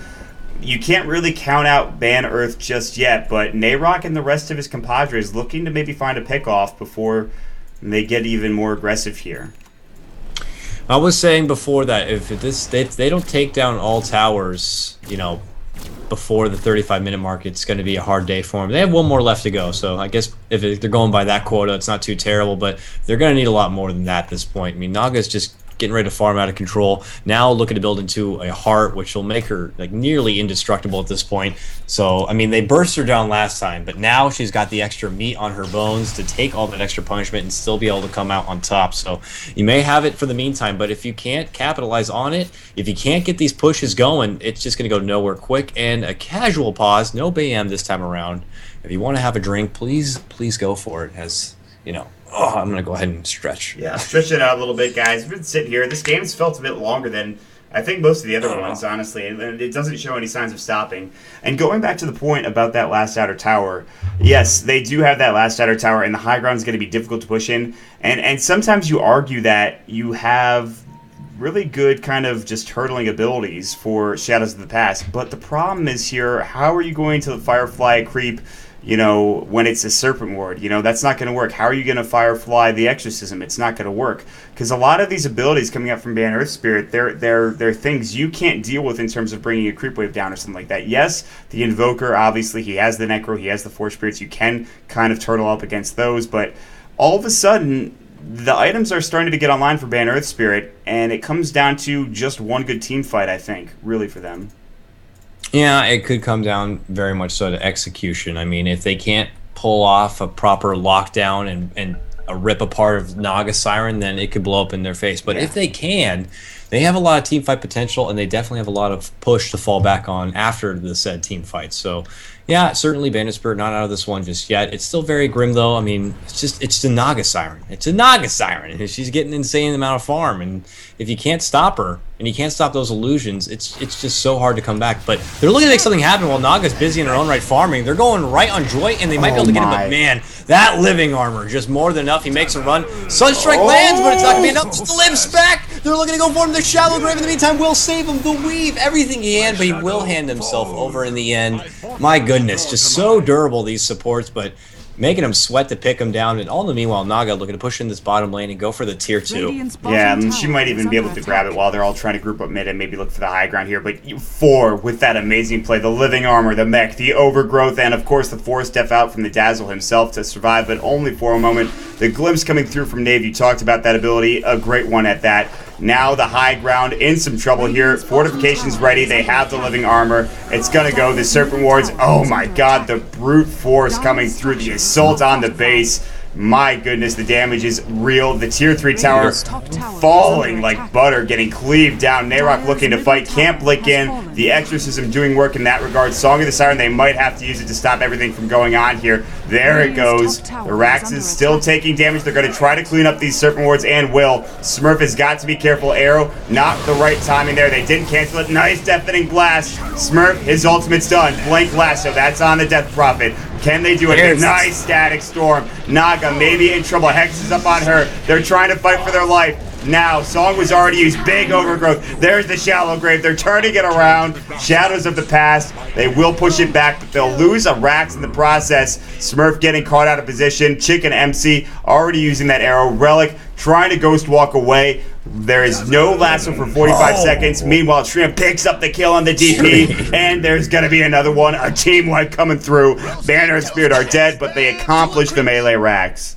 you can't really count out Ban Earth just yet, but Nayrok and the rest of his compadres looking to maybe find a pick-off before they get even more aggressive here. I was saying before that if they don't take down all towers, you know, before the 35-minute mark, it's going to be a hard day for them. They have one more left to go, so I guess if they're going by that quota, it's not too terrible, but they're going to need a lot more than that at this point. I mean, Naga's just getting ready to farm out of control. Now looking to build into a heart, which will make her like nearly indestructible at this point. So, I mean, they burst her down last time, but now she's got the extra meat on her bones to take all that extra punishment and still be able to come out on top. So you may have it for the meantime, but if you can't capitalize on it, if you can't get these pushes going, it's just going to go nowhere quick. And a casual pause, no BM this time around. If you want to have a drink, please go for it. As you know, I'm going to go ahead and stretch. Yeah, stretch it out a little bit, guys. We've been sitting here. This game's felt a bit longer than I think most of the other ones, honestly. And it doesn't show any signs of stopping. And going back to the point about that last outer tower, yes, they do have that last outer tower, and the high ground is going to be difficult to push in. And sometimes you argue that you have really good kind of just hurdling abilities for Shadows of the Past. But the problem is here, how are you going to Firefly creep, when it's a Serpent Ward? That's not going to work. How are you going to Firefly the Exorcism? It's not going to work. Because a lot of these abilities coming up from Ban Earthspirit, they're things you can't deal with in terms of bringing a creep wave down or something like that. Yes, the Invoker, obviously, he has the Necro, he has the Force Spirits. You can kind of turtle up against those, but all of a sudden, the items are starting to get online for Ban Earthspirit, and it comes down to just one good team fight, I think, really, for them. Yeah, it could come down very much so to execution. I mean, if they can't pull off a proper lockdown and a rip apart of Naga Siren, then it could blow up in their face. But if they can, they have a lot of team fight potential, and they definitely have a lot of push to fall back on after the said team fight. So, yeah, certainly Bandit Spirit not out of this one just yet. It's still very grim, though. I mean, it's the Naga Siren. It's a Naga Siren. She's getting an insane amount of farm, and if you can't stop her, and you can't stop those illusions, it's just so hard to come back. But they're looking to make something happen while Naga's busy in her own right farming. They're going right on Joy, and they might be able to get him, but man, that living armor, just more than enough. He makes a run. Sunstrike lands, but it's not going to be enough. Just the live spec. They're looking to go for him. The Shallow Grave in the meantime will save him. The Weave, everything he can, but he will hand himself over in the end. My goodness, just so durable, these supports, but making him sweat to pick him down. And all in the meanwhile, Naga looking to push in this bottom lane and go for the tier 2. Yeah, and she might even be able to grab it while they're all trying to group up mid and maybe look for the high ground here. But 4 with that amazing play, the living armor, the mech, the overgrowth, and of course the force def out from the Dazzle himself to survive, but only for a moment. The glimpse coming through from Nave, you talked about that ability, a great one at that. Now the high ground in some trouble here. Fortifications ready. They have the living armor. It's going to go. The Serpent Wards. Oh my god, the brute force coming through. The assault on the base. My goodness, the damage is real. The tier 3 tower falling like butter, getting cleaved down. Narok looking to fight. Can't blink in. The Exorcism doing work in that regard. Song of the Siren, they might have to use it to stop everything from going on here. There it goes. The Rax is still taking damage. They're going to try to clean up these Serpent Wards and will. Smurf has got to be careful. Arrow, not the right timing there. They didn't cancel it. Nice deafening blast. Smurf, his ultimate's done. Blank lasso. That's on the Death Prophet. Can they do it? Nice static storm. Naga maybe in trouble. Hex is up on her. They're trying to fight for their life. Now, Song was already used. Big overgrowth. There's the Shallow Grave. They're turning it around. Shadows of the Past. They will push it back, but they'll lose a Rax in the process. Smurf getting caught out of position. Chicken MC already using that arrow. Relic trying to ghost walk away. There is no lasso for 45 seconds. Meanwhile, Shrimp picks up the kill on the DP, and there's going to be another one. A team wipe coming through. Banner and Spirit are dead, but they accomplish the melee Rax.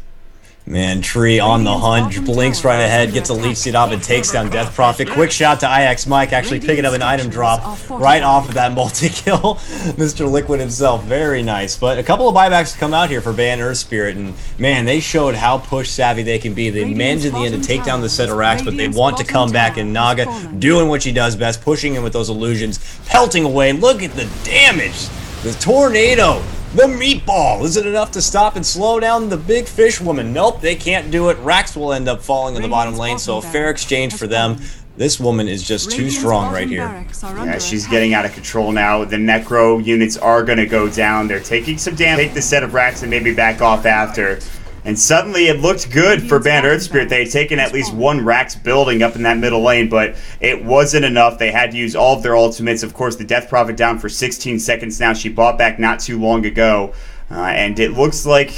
Man, Tree on the hunt, blinks right ahead, gets a leech seed off and takes down Death Prophet. Quick shot to IX Mike, actually picking up an item drop right off of that multi-kill. Mr. Liquid himself, very nice. But a couple of buybacks come out here for Ban Earthspirit, and man, they showed how push savvy they can be. They managed in the end to take down the set of racks, but they want to come back, and Naga doing what she does best, pushing in with those illusions, pelting away. Look at the damage! The tornado! The meatball! Is it enough to stop and slow down the big fish woman? Nope, they can't do it. Rax will end up falling in the bottom lane, so a fair exchange for them. This woman is just too strong right here. Yeah, she's getting out of control now. The Necro units are going to go down. They're taking some damage. Take the set of Rax and maybe back off after. And suddenly it looked good for Ban Earthspirit. They had taken at least one Rax building up in that middle lane, but it wasn't enough. They had to use all of their ultimates. Of course, the Death Prophet down for 16 seconds now. She bought back not too long ago. And it looks like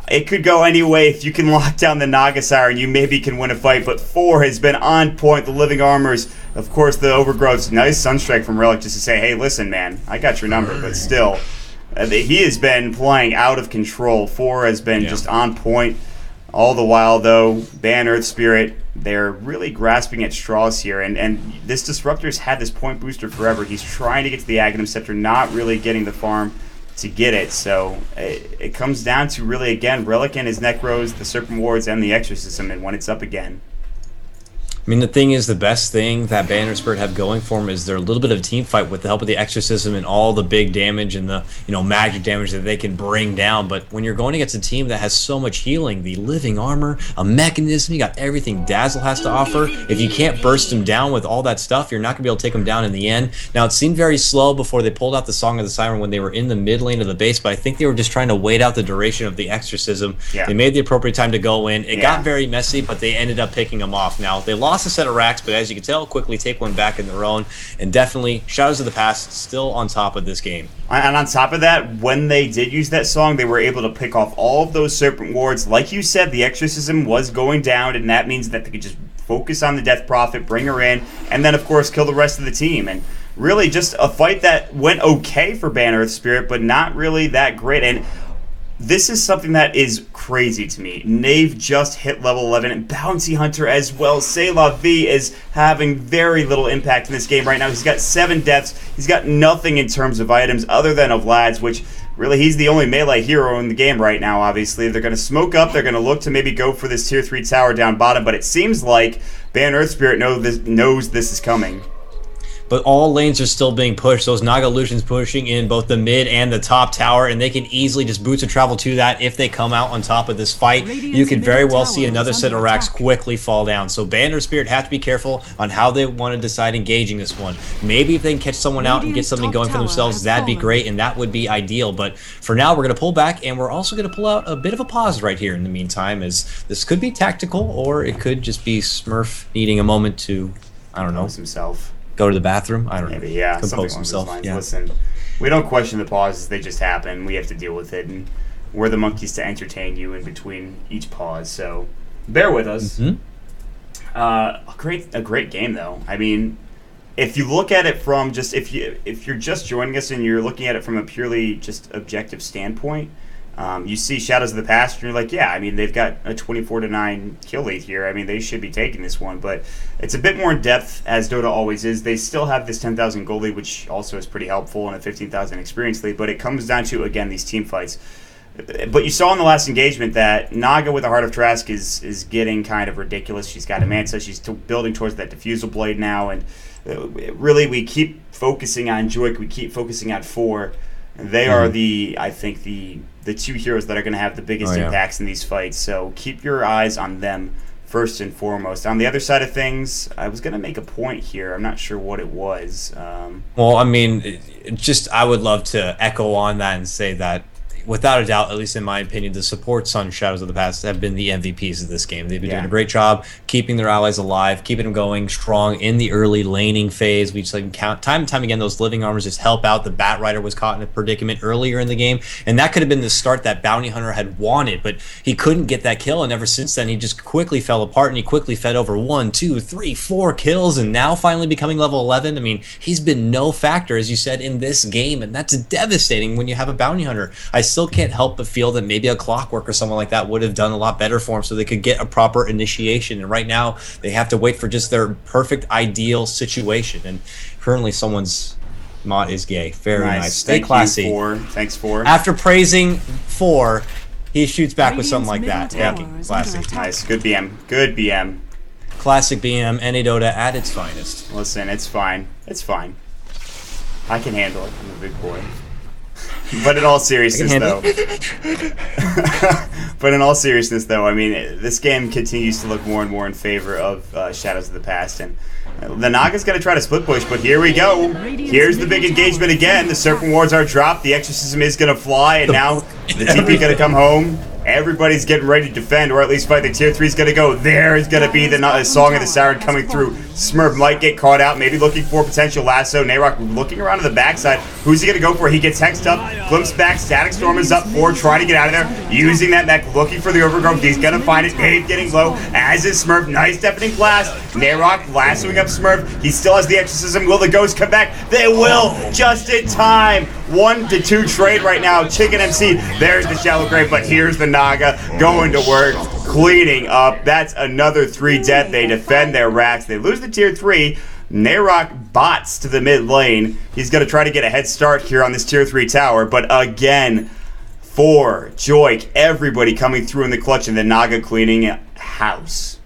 it could go any way. If you can lock down the Naga Siren, you maybe can win a fight. But 4 has been on point. The Living Armors, of course, the Overgrowths. Nice Sunstrike from Relic just to say, hey, listen, man, I got your number. But still, he has been playing out of control. 4 has been just on point. All the while, though, Ban Earthspirit, they're really grasping at straws here. And this Disruptor's had this point booster forever. He's trying to get to the Aghanim Scepter, not really getting the farm to get it. So it comes down to really, again, Relic and his Necros, the Serpent Wards, and the Exorcism, and when it's up again. I mean, the thing is, the best thing that Ban Earthspirit have going for them is they're a little bit of a team fight with the help of the Exorcism and all the big damage and the magic damage that they can bring down. But when you're going against a team that has so much healing, the Living Armor, a mechanism, you got everything Dazzle has to offer. If you can't burst them down with all that stuff, you're not going to be able to take them down in the end. Now, it seemed very slow before they pulled out the Song of the Siren when they were in the mid lane of the base, but I think they were just trying to wait out the duration of the Exorcism. They made the appropriate time to go in. It got very messy, but they ended up picking them off. Now, they lost a set of racks, but as you can tell, quickly take one back in their own, and definitely Shadows of the Past still on top of this game. And on top of that, when they did use that song, they were able to pick off all of those Serpent Wards. Like you said, the Exorcism was going down, and that means that they could just focus on the Death Prophet, bring her in, and then, of course, kill the rest of the team. And really just a fight that went okay for Ban Earthspirit, but not really that great. And this is something that is crazy to me. Knave just hit level 11, and Bounty Hunter as well. C'est la vie is having very little impact in this game right now. He's got 7 deaths. He's got nothing in terms of items other than of Vlad's, which really he's the only melee hero in the game right now, obviously. They're going to smoke up. They're going to look to maybe go for this tier 3 tower down bottom, but it seems like Ban Earthspirit knows this is coming. But all lanes are still being pushed. Those Naga Illusions pushing in both the mid and the top tower, and they can easily just boots of travel to that if they come out on top of this fight. You could very well see another set of racks quickly fall down. So Ban Earthspirit have to be careful on how they want to decide engaging this one. Maybe if they can catch someone out and get something going for themselves, that'd be great, and that would be ideal. But for now, we're going to pull back, and we're also going to pull out a bit of a pause right here in the meantime, as this could be tactical, or it could just be Smurf needing a moment to, I don't know, himself. Go to the bathroom? I don't know. Maybe, yeah. Compose himself. Yeah. Listen, we don't question the pauses. They just happen. We have to deal with it. And we're the monkeys to entertain you in between each pause. So bear with us. A great game, though. I mean, if you look at it from just... If you're just joining us and you're looking at it from a purely just objective standpoint, you see Shadows of the Past, and you're like, yeah, I mean, they've got a 24-9 kill lead here. I mean, they should be taking this one, but it's a bit more in depth, as Dota always is. They still have this 10,000 gold lead, which also is pretty helpful, and a 15,000 experience lead, but it comes down to, again, these team fights. But you saw in the last engagement that Naga with the Heart of Trask is getting kind of ridiculous. She's got a Manta. She's building towards that Diffusal Blade now, and really we keep focusing on Joik. We keep focusing on 4. They are I think the 2 heroes that are going to have the biggest impacts in these fights. So keep your eyes on them first and foremost. On the other side of things, I was going to make a point here. I'm not sure what it was. Well, I mean, I would love to echo on that and say that, without a doubt, at least in my opinion, the supports on Shadows of the Past have been the MVPs of this game. They've been doing a great job keeping their allies alive, keeping them going strong in the early laning phase. We've seen time and time again those Living Armors just help out. The Bat Rider was caught in a predicament earlier in the game, and that could have been the start that Bounty Hunter had wanted, but he couldn't get that kill, and ever since then he just quickly fell apart, and he quickly fed over 1, 2, 3, 4 kills, and now finally becoming level 11. I mean, he's been no factor, as you said, in this game, and that's devastating when you have a Bounty Hunter. I still can't help but feel that maybe a Clockwork or someone like that would have done a lot better for him so they could get a proper initiation. And right now, they have to wait for just their perfect, ideal situation. And currently, someone's mod is gay. Very nice. Stay classy. Thanks for. After praising 4, he shoots back with something like that. Yeah, classy. Nice. Good BM. Good BM. Classic BM. NA Dota at its finest. Listen, it's fine. It's fine. I can handle it. I'm a big boy. But in all seriousness, though, I mean, this game continues to look more and more in favor of Shadows of the Past, and the Naga's going to try to split push, but here we go. Here's the big engagement again. The Serpent Wards are dropped. The Exorcism is going to fly, and now the TP going to come home. Everybody's getting ready to defend, or at least fight. The tier 3 is going to go. There is going to be the Song of the Siren coming through. Smurf might get caught out, maybe looking for potential lasso. Nayrok looking around to the backside. Who's he going to go for? He gets hexed up, glimpse back. Static Storm is up for trying to get out of there. Using that mech, looking for the overgrowth. He's going to find it. Dave getting low, as is Smurf. Nice deafening blast. Nayrok lassoing up Smurf. He still has the exorcism. Will the ghost come back? They will, just in time. 1-2 trade right now. Chicken MC. There's the shallow grave, but here's the Naga going to work, cleaning up. That's another 3 dead. They defend their racks. They lose the tier 3. Nayrok bots to the mid lane. He's going to try to get a head start here on this tier 3 tower, but again, for Joik, everybody coming through in the clutch, and the Naga cleaning house.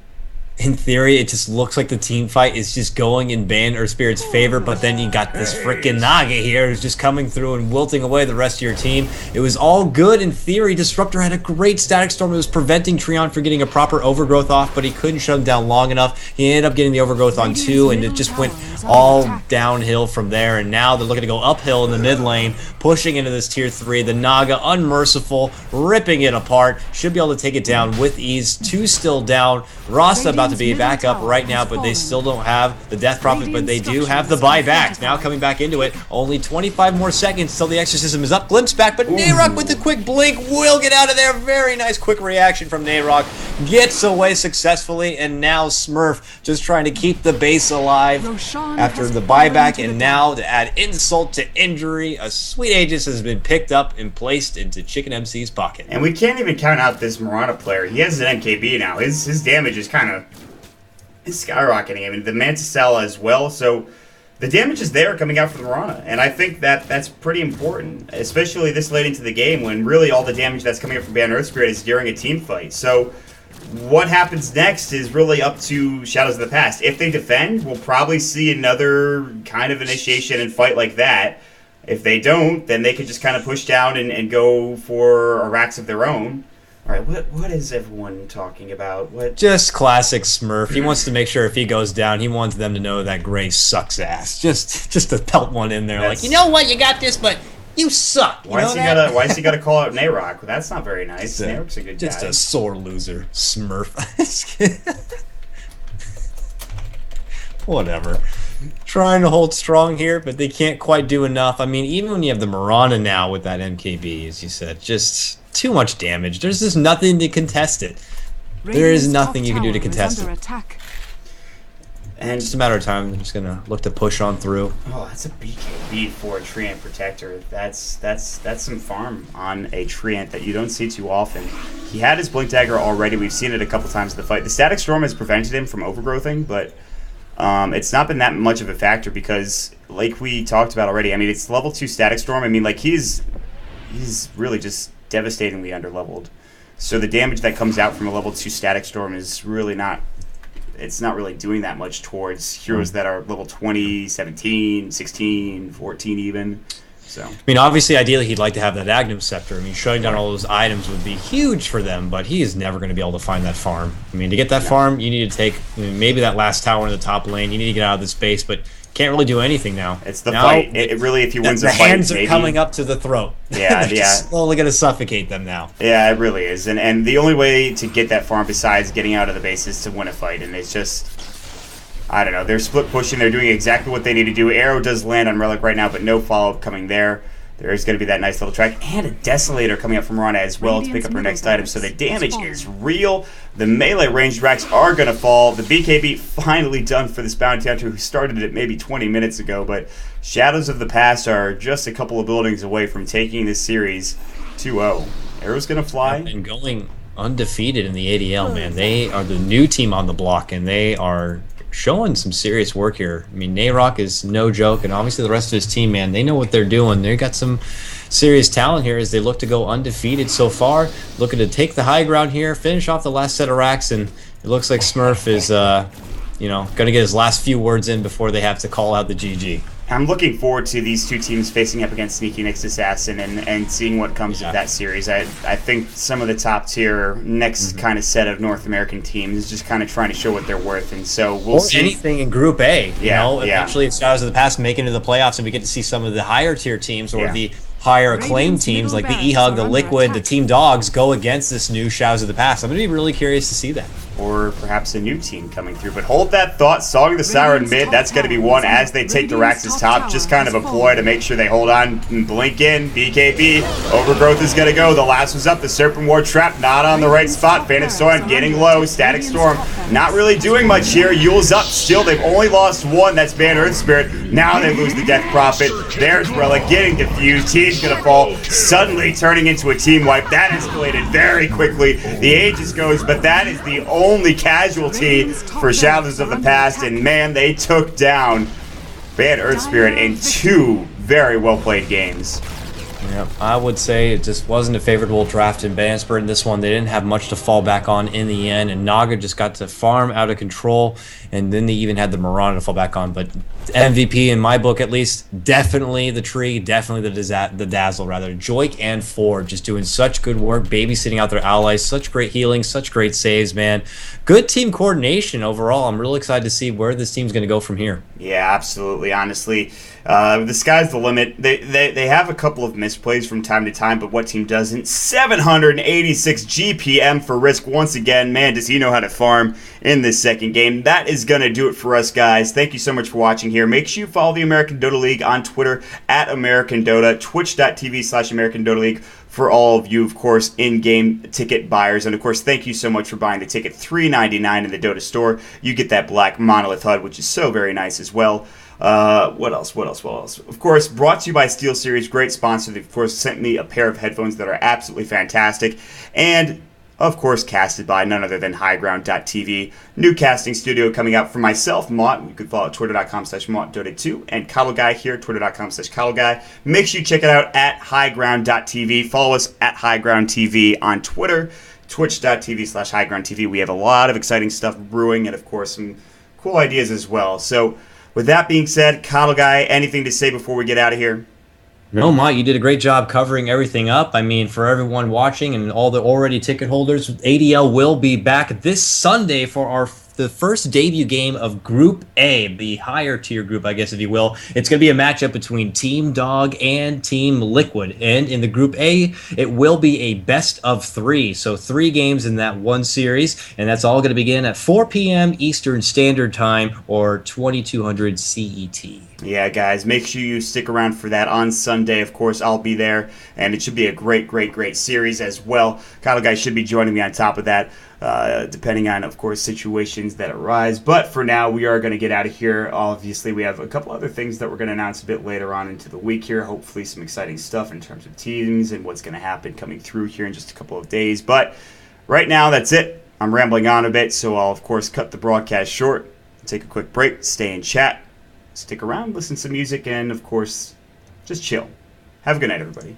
In theory, it just looks like the team fight is just going in Ban Earthspirit's favor, but then you got this freaking Naga here who's just coming through and wilting away the rest of your team. It was all good in theory. Disruptor had a great Static Storm. It was preventing Treon from getting a proper overgrowth off, but he couldn't shut him down long enough. He ended up getting the overgrowth on 2, and it just went all downhill from there. And now they're looking to go uphill in the mid lane, pushing into this tier 3. The Naga, unmerciful, ripping it apart. Should be able to take it down with ease. 2 still down. Rasta about to be back up right now, but they still don't have the Death Prophet, but they do have the buyback. Now coming back into it. Only 25 more seconds till the exorcism is up. Glimpse back, but Nayrok with the quick blink will get out of there. Very nice quick reaction from Nayrok. Gets away successfully, and now Smurf just trying to keep the base alive after the buyback, and now to add insult to injury, a Sweet Aegis has been picked up and placed into Chicken MC's pocket. And we can't even count out this Mirana player. He has an MKB now. His damage is kind of skyrocketing. I mean, the Manticella as well, so the damage is there coming out from Mirana, and I think that's pretty important, especially this late into the game when really all the damage that's coming up from Ban Earthspirit is during a team fight. So what happens next is really up to Shadows of the Past. If they defend, we'll probably see another kind of initiation and fight like that. If they don't, then they could just kind of push down and go for a racks of their own. All right, what is everyone talking about? What? Just classic Smurf. He wants to make sure if he goes down, he wants them to know that Gray sucks ass. Just to pelt one in there, like, you know what, you got this, but you suck. Why is he gotta call out Nayrok? That's not very nice. Nayrok's a good guy. Just a sore loser, Smurf. Whatever. Trying to hold strong here, but they can't quite do enough. I mean, even when you have the Mirana now with that MKB, as you said, just too much damage. There's just nothing to contest it. There is nothing you can do to contest it. And just a matter of time. I'm just gonna look to push on through. Oh, that's a BKB for a Treant Protector. That's some farm on a Treant that you don't see too often. He had his Blink Dagger already. We've seen it a couple times in the fight. The Static Storm has prevented him from overgrowthing, but it's not been that much of a factor because, like we talked about already, I mean, it's level 2 Static Storm. I mean, like, he's really just devastatingly underleveled. So the damage that comes out from a level 2 Static Storm is really not, it's not really doing that much towards heroes that are level 20, 17, 16, 14 even. So I mean, obviously, ideally, he'd like to have that Agnum Scepter. I mean, shutting down all those items would be huge for them, but he is never going to be able to find that farm. I mean, to get that farm, you need to take maybe that last tower in the top lane. You need to get out of the space, but can't really do anything now. It's the fight. It really, if he wins the fight, the hands are coming up to the throat. Yeah, yeah. Slowly going to suffocate them now. Yeah, it really is. And the only way to get that farm besides getting out of the base is to win a fight, and it's just, I don't know. They're split pushing. They're doing exactly what they need to do. Arrow does land on Relic right now, but no follow-up coming there. There's going to be that nice little track. And a Desolator coming up from Rana as well to pick up her next item. So the damage is real. The melee ranged racks are going to fall. The BKB finally done for this bounty hunter who started it maybe 20 minutes ago. But Shadows of the Past are just a couple of buildings away from taking this series 2-0. Arrow's going to fly. And going undefeated in the ADL, man. They are the new team on the block, and they are showing some serious work here. I mean, Nayrok is no joke, and obviously the rest of his team, man, they know what they're doing. They got some serious talent here as they look to go undefeated so far, looking to take the high ground here, finish off the last set of racks, and it looks like Smurf is, going to get his last few words in before they have to call out the GG. I'm looking forward to these two teams facing up against Sneaky Nick's Assassin and seeing what comes of that series. I think some of the top tier next kind of set of North American teams is just kind of trying to show what they're worth, and so we'll see anything in Group A. You know, eventually it's Shadows of the Past making it to the playoffs, and we get to see some of the higher tier teams or the higher acclaimed teams like the EHUG, the Liquid, the Team Dogs go against this new Shadows of the Past. I'm going to be really curious to see that. Or perhaps a new team coming through. But hold that thought. Song of the Siren mid, that's going to be one as they take the Rax's top. Just kind of a ploy to make sure they hold on and blink in. BKB. Overgrowth is going to go. The last was up. The Serpent Ward trap not on the right spot. Phantom Storm getting low. Static Storm not really doing much here. Yule's up still. They've only lost one. That's Ban Earthspirit. Now they lose the Death Prophet. There's Relic getting confused. Team's going to fall. Suddenly turning into a team wipe. That escalated very quickly. The Aegis goes, but that is the only casualty for Shadows of the Past, and man, they took down Ban Earthspirit in 2 very well-played games. Yeah, I would say it just wasn't a favorable draft in Banspur in this one. They didn't have much to fall back on in the end, and Naga just got to farm out of control, and then they even had the Mirana to fall back on. But MVP, in my book at least, definitely the Tree, definitely the Dazzle, rather. Joik and Ford just doing such good work, babysitting out their allies, such great healing, such great saves, man. Good team coordination overall. I'm really excited to see where this team's going to go from here. Yeah, absolutely. Honestly, the sky's the limit. They have a couple of misplays from time to time, but what team doesn't? 786 GPM for Risk once again. Man, does he know how to farm in this second game. That is going to do it for us, guys. Thank you so much for watching here. Make sure you follow the American Dota League on Twitter at American Dota, twitch.tv/American Dota League for all of you, of course, in-game ticket buyers. And, of course, thank you so much for buying the ticket. $3.99 in the Dota store. You get that black monolith HUD, which is so very nice as well. What else? Of course, brought to you by SteelSeries, great sponsor. They, of course, sent me a pair of headphones that are absolutely fantastic. And, of course, casted by none other than highground.tv. New casting studio coming out for myself, Mott. You can follow at twitter.com/MottDota2 and Cuddle Guy here, twitter.com/Cuddle Guy. Make sure you check it out at highground.tv. Follow us at highgroundtv on Twitter, twitch.tv/highgroundtv. We have a lot of exciting stuff brewing and, of course, some cool ideas as well. So, with that being said, Cuddle Guy, anything to say before we get out of here? No, Mott, you did a great job covering everything up. I mean, for everyone watching and all the already ticket holders, ADL will be back this Sunday for the first debut game of Group A, the higher tier group, I guess, if you will. It's going to be a matchup between Team Dog and Team Liquid. And in the Group A, it will be a best of 3. So 3 games in that one series. And that's all going to begin at 4 p.m. Eastern Standard Time or 2200 CET. Yeah, guys, make sure you stick around for that on Sunday. Of course, I'll be there, and it should be a great series as well. Kyle Guy should be joining me on top of that, depending on, of course, situations that arise. But for now, we are going to get out of here. Obviously, we have a couple other things that we're going to announce a bit later on into the week here. Hopefully, some exciting stuff in terms of teams and what's going to happen coming through here in just a couple of days. But right now, that's it. I'm rambling on a bit, so I'll, of course, cut the broadcast short, take a quick break, stay in chat. Stick around, listen to some music, and, of course, just chill. Have a good night, everybody.